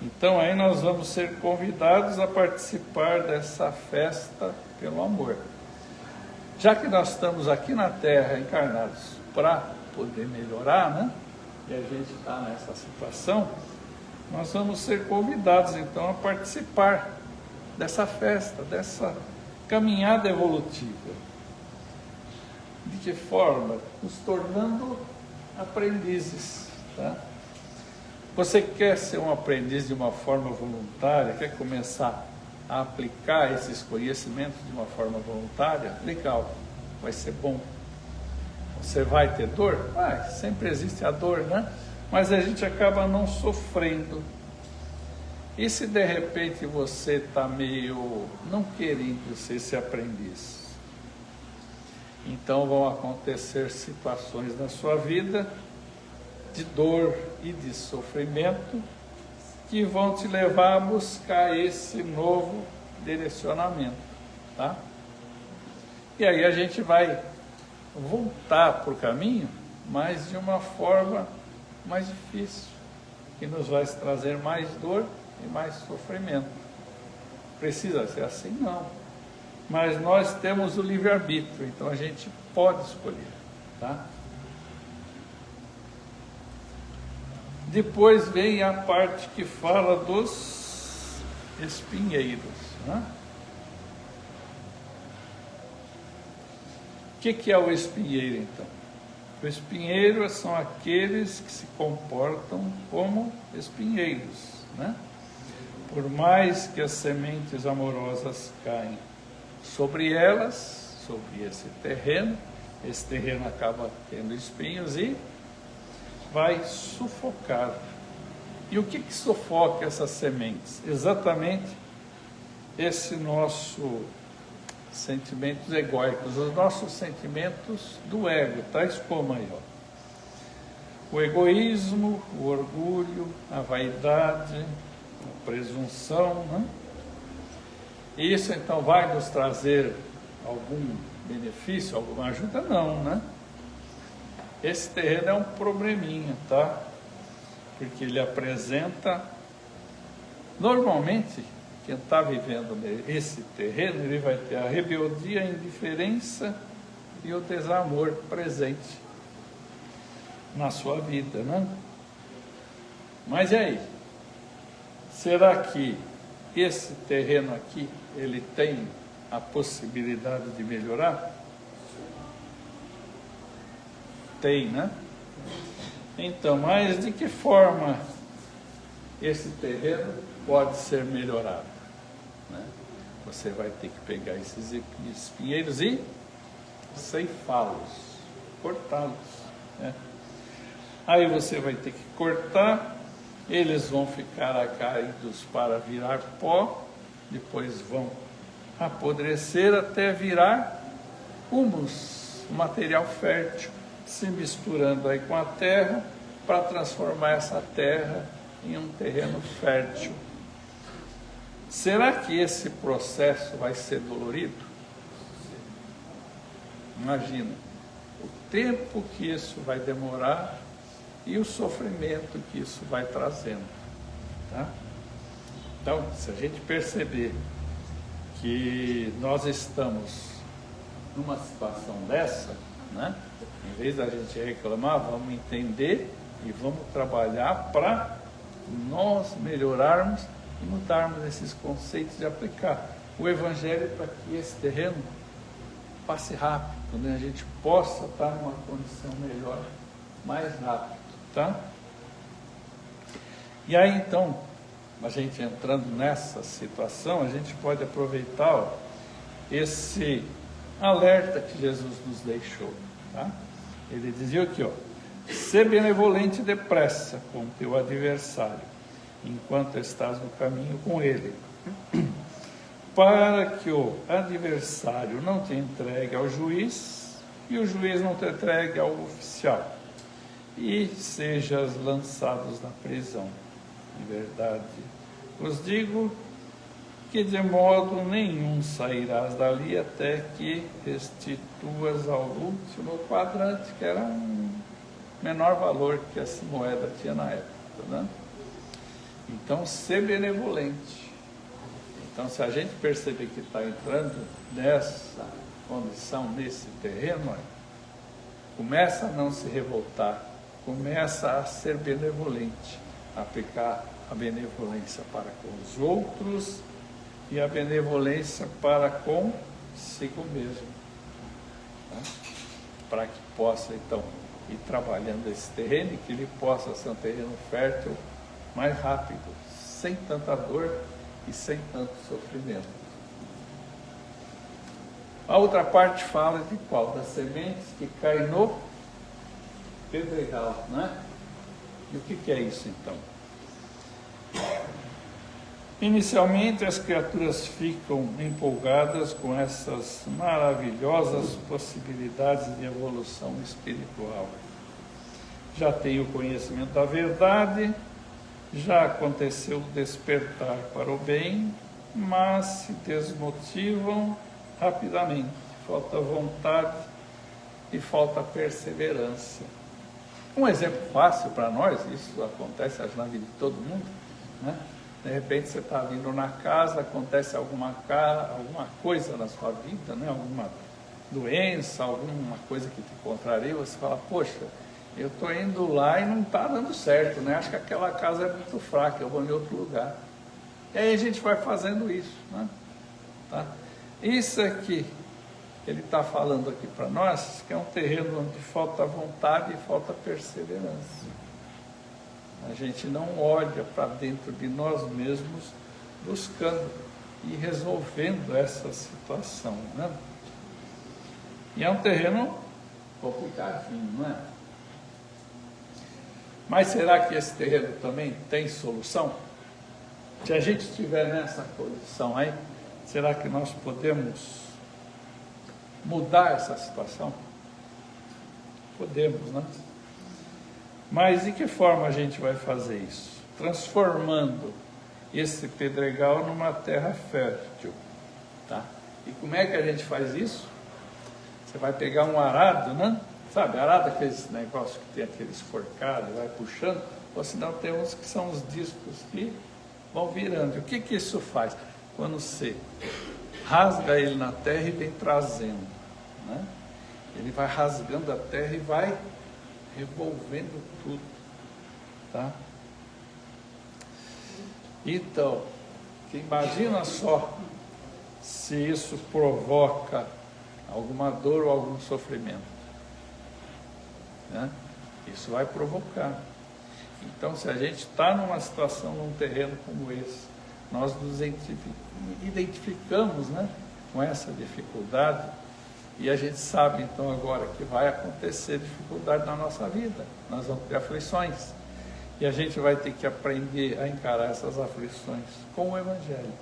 Então aí nós vamos ser convidados a participar dessa festa pelo amor. Já que nós estamos aqui na Terra encarnados para poder melhorar, né? E a gente está nessa situação, nós vamos ser convidados então a participar dessa festa, dessa caminhada evolutiva. De que forma? Nos tornando aprendizes, tá? Você quer ser um aprendiz de uma forma voluntária, quer começar a aplicar esses conhecimentos de uma forma voluntária? Legal, vai ser bom. Você vai ter dor? Vai, sempre existe a dor, né? Mas a gente acaba não sofrendo. E se de repente você está meio não querendo ser esse aprendiz? Então vão acontecer situações na sua vida de dor e de sofrimento que vão te levar a buscar esse novo direcionamento, tá? E aí a gente vai voltar para o caminho, mas de uma forma mais difícil, que nos vai trazer mais dor e mais sofrimento. Precisa ser assim? Não. Mas nós temos o livre-arbítrio, então a gente pode escolher, tá? Depois vem a parte que fala dos espinheiros, né? O que é o espinheiro, então? O espinheiro são aqueles que se comportam como espinheiros, né? Por mais que as sementes amorosas caem sobre elas, sobre esse terreno acaba tendo espinhos e vai sufocar. E o que sufoca essas sementes? Exatamente esse nosso sentimentos egóicos, os nossos sentimentos do ego, tais como aí, ó. O egoísmo, o orgulho, a vaidade, a presunção, né? Isso então vai nos trazer algum benefício, alguma ajuda? Não, né? Esse terreno é um probleminha, tá? Porque ele apresenta, normalmente, quem está vivendo esse terreno, ele vai ter a rebeldia, a indiferença e o desamor presente na sua vida, né? Mas e aí? Será que esse terreno aqui, ele tem a possibilidade de melhorar? Tem, né? Então, mas de que forma esse terreno pode ser melhorado, né? Você vai ter que pegar esses espinheiros e ceifá-los, cortá-los, né? Aí você vai ter que cortar, eles vão ficar caídos para virar pó, depois vão apodrecer até virar humus, material fértil, se misturando aí com a terra para transformar essa terra em um terreno fértil. Será que esse processo vai ser dolorido? Imagina o tempo que isso vai demorar e o sofrimento que isso vai trazendo, tá? Então, se a gente perceber que nós estamos numa situação dessa, né? Em vez da gente reclamar, vamos entender e vamos trabalhar para nós melhorarmos e mudarmos esses conceitos e aplicar o Evangelho para que esse terreno passe rápido, né? A gente possa estar numa condição melhor, mais rápido, tá? E aí então, a gente entrando nessa situação, a gente pode aproveitar, ó, esse alerta que Jesus nos deixou, tá? Ele dizia aqui, ó: ser benevolente depressa com teu adversário, enquanto estás no caminho com ele, para que o adversário não te entregue ao juiz e o juiz não te entregue ao oficial, e sejas lançados na prisão. Em verdade vos digo que de modo nenhum sairás dali até que restituas ao último quadrante, que era um menor valor que essa moeda tinha na época, né? Então, ser benevolente. Então, se a gente perceber que está entrando nessa condição, nesse terreno, começa a não se revoltar, começa a ser benevolente, aplicar a benevolência para com os outros e a benevolência para consigo mesmo, né? Para que possa então ir trabalhando esse terreno e que ele possa ser um terreno fértil mais rápido, sem tanta dor e sem tanto sofrimento. A outra parte fala de qual? Das sementes que caem no pedregal, né? E o que é isso então? Inicialmente as criaturas ficam empolgadas com essas maravilhosas possibilidades de evolução espiritual. Já têm o conhecimento da verdade, já aconteceu o despertar para o bem, mas se desmotivam rapidamente. Falta vontade e falta perseverança. Um exemplo fácil para nós, isso acontece na vida de todo mundo, né? De repente você está vindo na casa, acontece alguma coisa na sua vida, né? Alguma doença, alguma coisa que te contraria, você fala, poxa, eu estou indo lá e não está dando certo, né? Acho que aquela casa é muito fraca, eu vou em outro lugar. E aí a gente vai fazendo isso, né? Tá? Isso aqui, ele está falando aqui para nós, que é um terreno onde falta vontade e falta perseverança. A gente não olha para dentro de nós mesmos, buscando e resolvendo essa situação, né? E é um terreno complicadinho, não é? Mas será que esse terreno também tem solução? Se a gente estiver nessa posição aí, será que nós podemos mudar essa situação? Podemos, né? Mas de que forma a gente vai fazer isso? Transformando esse pedregal numa terra fértil, tá? E como é que a gente faz isso? Você vai pegar um arado, né? Sabe, arado é aqueles negócios que tem aqueles forcados, vai puxando, ou senão tem uns que são os discos que vão virando. E o que isso faz? Quando você rasga ele na terra e vem trazendo, né? Ele vai rasgando a terra e vai revolvendo tudo, tá? Então, imagina só se isso provoca alguma dor ou algum sofrimento, né? Isso vai provocar. Então, se a gente está numa situação, num terreno como esse, nós nos identificamos, né, com essa dificuldade, e a gente sabe então agora que vai acontecer dificuldade na nossa vida, nós vamos ter aflições, e a gente vai ter que aprender a encarar essas aflições com o Evangelho,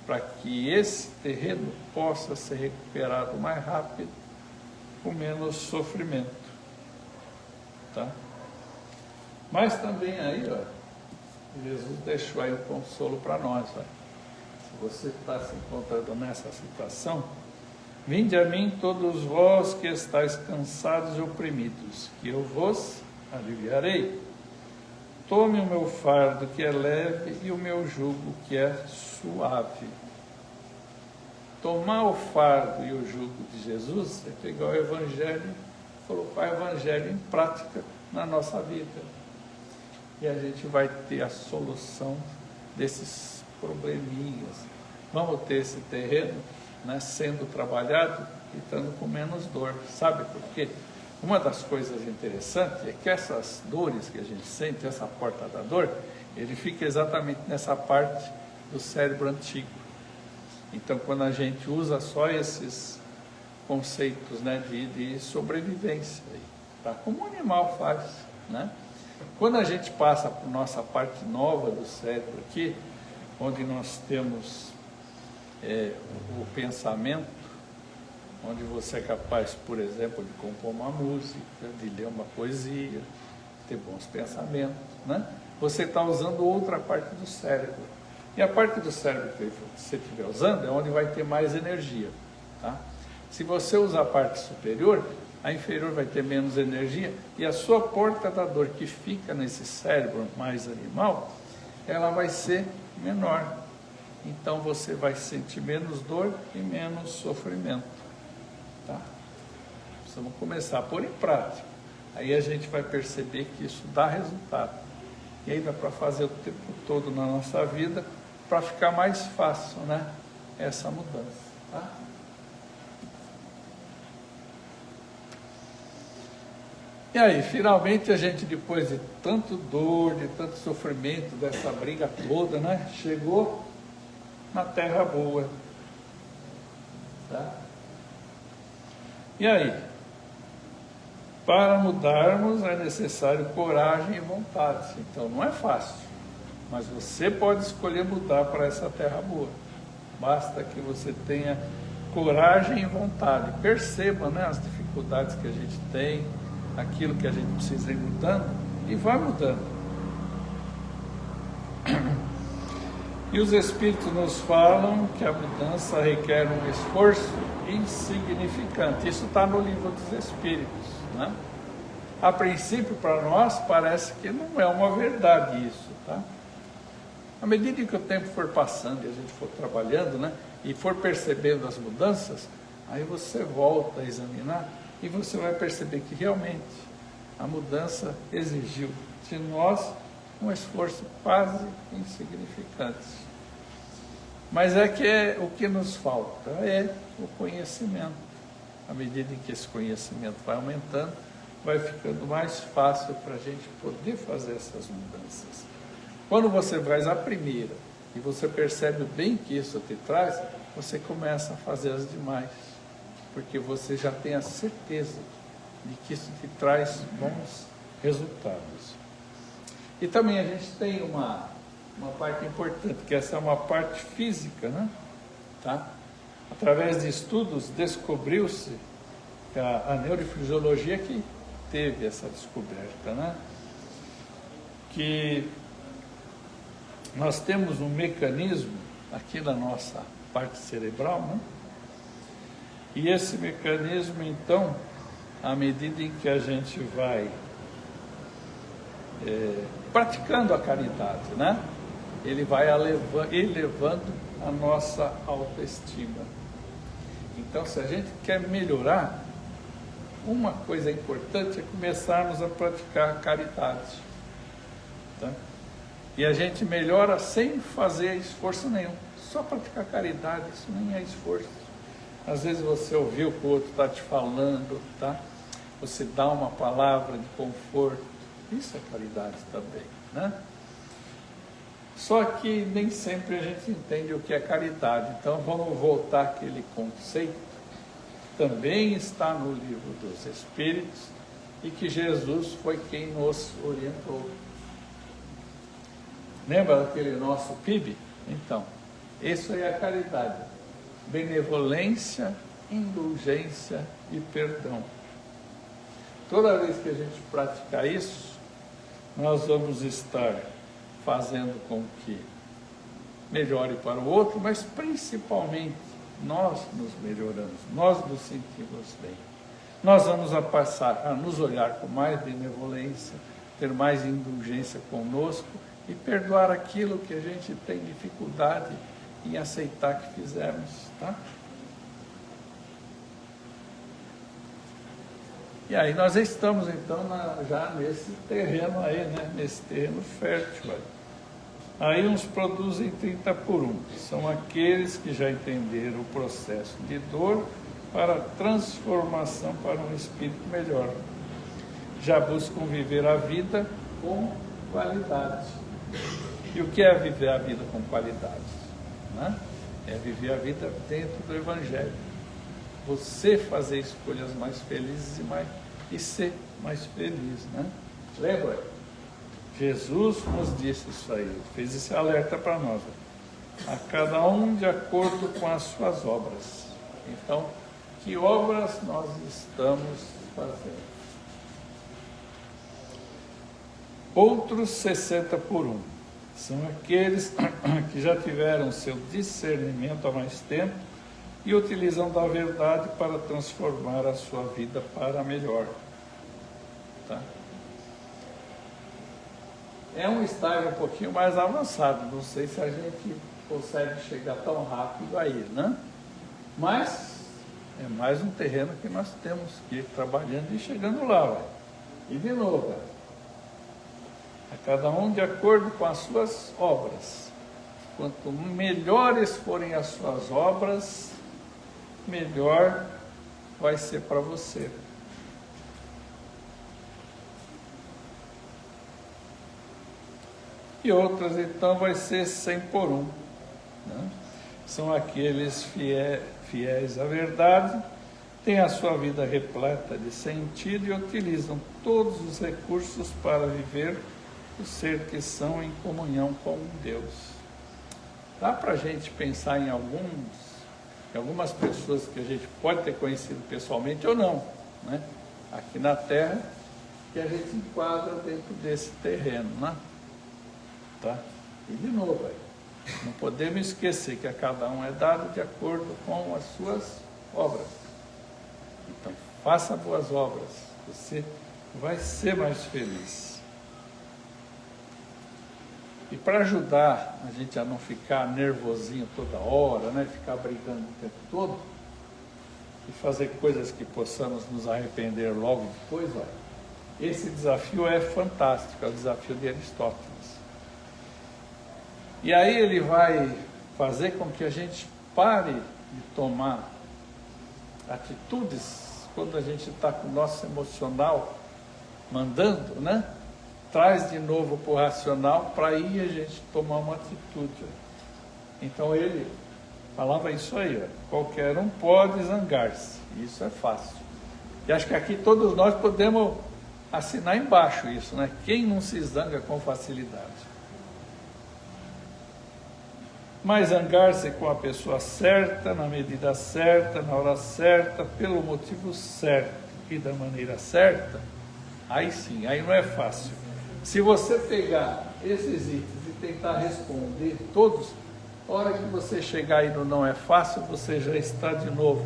para que esse terreno possa ser recuperado mais rápido, com menos sofrimento, tá? Mas também aí, ó, Jesus deixou aí um consolo para nós, ó. Se você está se encontrando nessa situação, vinde a mim todos vós que estáis cansados e oprimidos, que eu vos aliviarei. Tome o meu fardo que é leve e o meu jugo que é suave. Tomar o fardo e o jugo de Jesus é pegar o Evangelho, colocar o Evangelho em prática na nossa vida. E a gente vai ter a solução desses probleminhas. Vamos ter esse terreno, né, sendo trabalhado e estando com menos dor. Sabe por quê? Uma das coisas interessantes é que essas dores que a gente sente, essa porta da dor, ele fica exatamente nessa parte do cérebro antigo. Então, quando a gente usa só esses conceitos, né, de sobrevivência, tá? Como o animal faz, né? Quando a gente passa para a nossa parte nova do cérebro aqui, onde nós temos o pensamento, onde você é capaz, por exemplo, de compor uma música, de ler uma poesia, ter bons pensamentos, né? Você está usando outra parte do cérebro. E a parte do cérebro que você estiver usando é onde vai ter mais energia, tá? Se você usar a parte superior, a inferior vai ter menos energia, e a sua porta da dor que fica nesse cérebro mais animal, ela vai ser menor. Então você vai sentir menos dor e menos sofrimento, tá? Precisamos começar a pôr em prática. Aí a gente vai perceber que isso dá resultado. E aí dá para fazer o tempo todo na nossa vida, para ficar mais fácil, né, essa mudança, tá? E aí, finalmente, a gente, depois de tanto dor, de tanto sofrimento, dessa briga toda, né, chegou na terra boa, tá? E aí, para mudarmos é necessário coragem e vontade. Então, não é fácil, mas você pode escolher mudar para essa terra boa. Basta que você tenha coragem e vontade. Perceba, né, as dificuldades que a gente tem, aquilo que a gente precisa ir mudando, e vai mudando. E os Espíritos nos falam que a mudança requer um esforço insignificante. Isso está no livro dos Espíritos, né? A princípio, para nós, parece que não é uma verdade isso, tá? À medida que o tempo for passando e a gente for trabalhando, né, e for percebendo as mudanças, aí você volta a examinar e você vai perceber que realmente a mudança exigiu de nós um esforço quase insignificante. Mas o que nos falta é o conhecimento. À medida em que esse conhecimento vai aumentando, vai ficando mais fácil para a gente poder fazer essas mudanças. Quando você faz a primeira e você percebe o bem que isso te traz, você começa a fazer as demais, porque você já tem a certeza de que isso te traz bons resultados. E também a gente tem uma parte importante, que essa é uma parte física, né? Tá? através de estudos, descobriu-se que a neurofisiologia que teve essa descoberta, né? Que nós temos um mecanismo aqui na nossa parte cerebral, né? E esse mecanismo, então, à medida em que a gente vai praticando a caridade, né? Ele vai elevando a nossa autoestima. Então, se a gente quer melhorar, uma coisa importante é começarmos a praticar a caridade. Tá? E a gente melhora sem fazer esforço nenhum. Só praticar caridade, isso nem é esforço. Às vezes você ouviu o que o outro está te falando, tá? Você dá uma palavra de conforto. Isso é caridade também, né? Só que nem sempre a gente entende o que é caridade. Então vamos voltar àquele conceito que também está no livro dos Espíritos e que Jesus foi quem nos orientou. Lembra daquele nosso PIB? Então, isso é a caridade. Benevolência, indulgência e perdão. Toda vez que a gente praticar isso, nós vamos estar fazendo com que melhore para o outro, mas principalmente nós nos melhoramos, nós nos sentimos bem. Nós vamos passar a nos olhar com mais benevolência, ter mais indulgência conosco e perdoar aquilo que a gente tem dificuldade em aceitar que fizemos, tá? E aí nós estamos então já nesse terreno aí, né? Nesse terreno fértil aí. Aí uns produzem 30 por 1, são aqueles que já entenderam o processo de dor para transformação para um espírito melhor. Já buscam viver a vida com qualidade. E o que é viver a vida com qualidade? Né? É viver a vida dentro do Evangelho. Você fazer escolhas mais felizes e ser mais feliz, né? Lembra? Jesus nos disse isso aí, fez esse alerta para nós. A cada um de acordo com as suas obras. Então, que obras nós estamos fazendo? Outros 60 por 1 são aqueles que já tiveram seu discernimento há mais tempo e utilizam da verdade para transformar a sua vida para melhor. Tá? É um estágio um pouquinho mais avançado, não sei se a gente consegue chegar tão rápido aí, né? Mas é mais um terreno que nós temos que ir trabalhando e chegando lá, vai. E de novo, vai. A cada um de acordo com as suas obras. Quanto melhores forem as suas obras, melhor vai ser para você. E outras, então, vai ser 100 por 1. Né? São aqueles fiéis à verdade, têm a sua vida repleta de sentido e utilizam todos os recursos para viver o ser que são em comunhão com Deus. Dá para a gente pensar em algumas pessoas que a gente pode ter conhecido pessoalmente ou não, né? Aqui na Terra, que a gente enquadra dentro desse terreno, né? Tá? E de novo, não podemos esquecer que a cada um é dado de acordo com as suas obras. Então, faça boas obras, você vai ser mais feliz. E para ajudar a gente a não ficar nervosinho toda hora, né? Ficar brigando o tempo todo, e fazer coisas que possamos nos arrepender logo depois, olha, esse desafio é fantástico, é o desafio de Aristóteles. E aí ele vai fazer com que a gente pare de tomar atitudes quando a gente está com o nosso emocional mandando, né? Traz de novo para o racional para aí a gente tomar uma atitude. Então ele falava isso aí, ó, qualquer um pode zangar-se, isso é fácil. E acho que aqui todos nós podemos assinar embaixo isso, né? Quem não se zanga com facilidade? mas zangar-se com a pessoa certa, na medida certa, na hora certa, pelo motivo certo e da maneira certa, aí sim, aí não é fácil. Se você pegar esses itens e tentar responder todos, a hora que você chegar aí no não é fácil, você já está de novo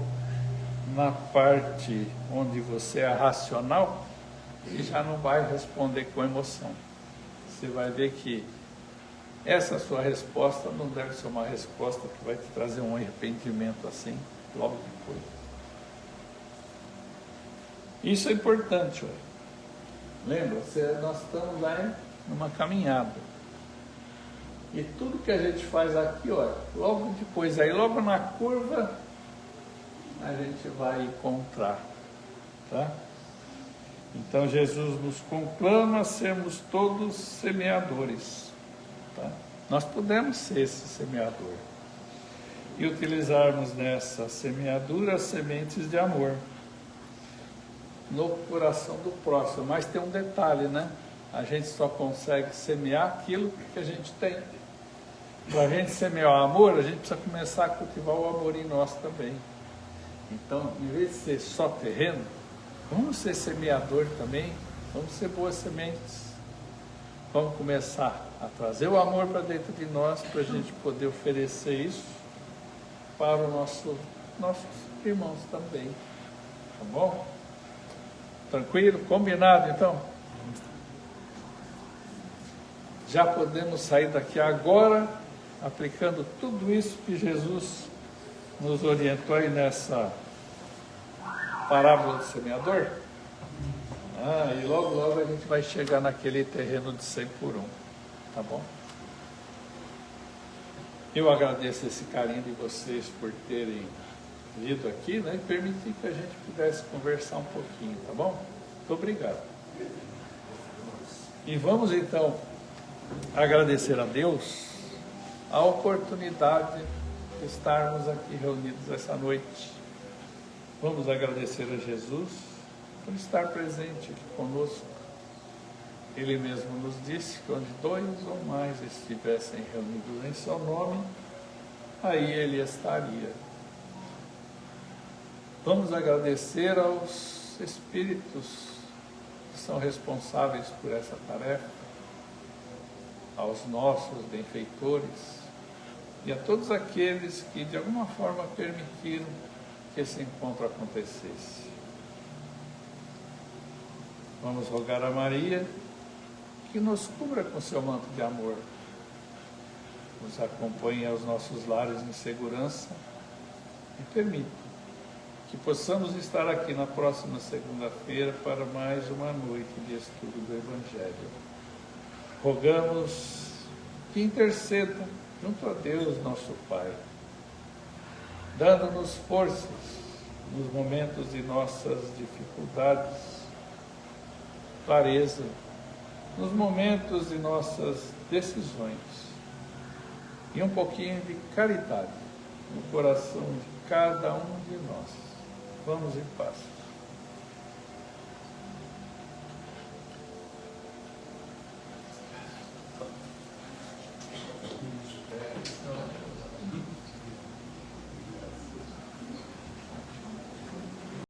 na parte onde você é racional e já não vai responder com emoção. Você vai ver que essa sua resposta não deve ser uma resposta que vai te trazer um arrependimento assim, logo depois. Isso é importante, olha. Lembra? Nós estamos lá numa caminhada. E tudo que a gente faz aqui, olha, logo depois, aí logo na curva, a gente vai encontrar, tá? Então Jesus nos conclama a sermos todos semeadores, tá? Nós podemos ser esse semeador e utilizarmos nessa semeadura sementes de amor no coração do próximo. Mas tem um detalhe, né? A gente só consegue semear aquilo que a gente tem. Para a gente semear o amor, a gente precisa começar a cultivar o amor em nós também. Então, em vez de ser só terreno, vamos ser semeador também, vamos ser boas sementes. Vamos começar a trazer o amor para dentro de nós, para a gente poder oferecer isso para os nossos irmãos também. Tá bom? Tranquilo? Combinado, então? Já podemos sair daqui agora, aplicando tudo isso que Jesus nos orientou aí nessa parábola do semeador? E logo a gente vai chegar naquele terreno de 100 por 1, tá bom? Eu agradeço esse carinho de vocês por terem vindo aqui, né, e permitir que a gente pudesse conversar um pouquinho, tá bom? Muito obrigado. E vamos então agradecer a Deus a oportunidade de estarmos aqui reunidos essa noite. Vamos agradecer a Jesus por estar presente aqui conosco. Ele mesmo nos disse que onde 2 ou mais estivessem reunidos em seu nome, aí ele estaria. Vamos agradecer aos espíritos que são responsáveis por essa tarefa, aos nossos benfeitores e a todos aqueles que de alguma forma permitiram que esse encontro acontecesse. Vamos rogar a Maria que nos cubra com seu manto de amor, nos acompanhe aos nossos lares em segurança e permita que possamos estar aqui na próxima segunda-feira para mais uma noite de estudo do Evangelho. Rogamos que interceda junto a Deus, nosso Pai, dando-nos forças nos momentos de nossas dificuldades, clareza nos momentos de nossas decisões e um pouquinho de caridade no coração de cada um de nós. Vamos em paz.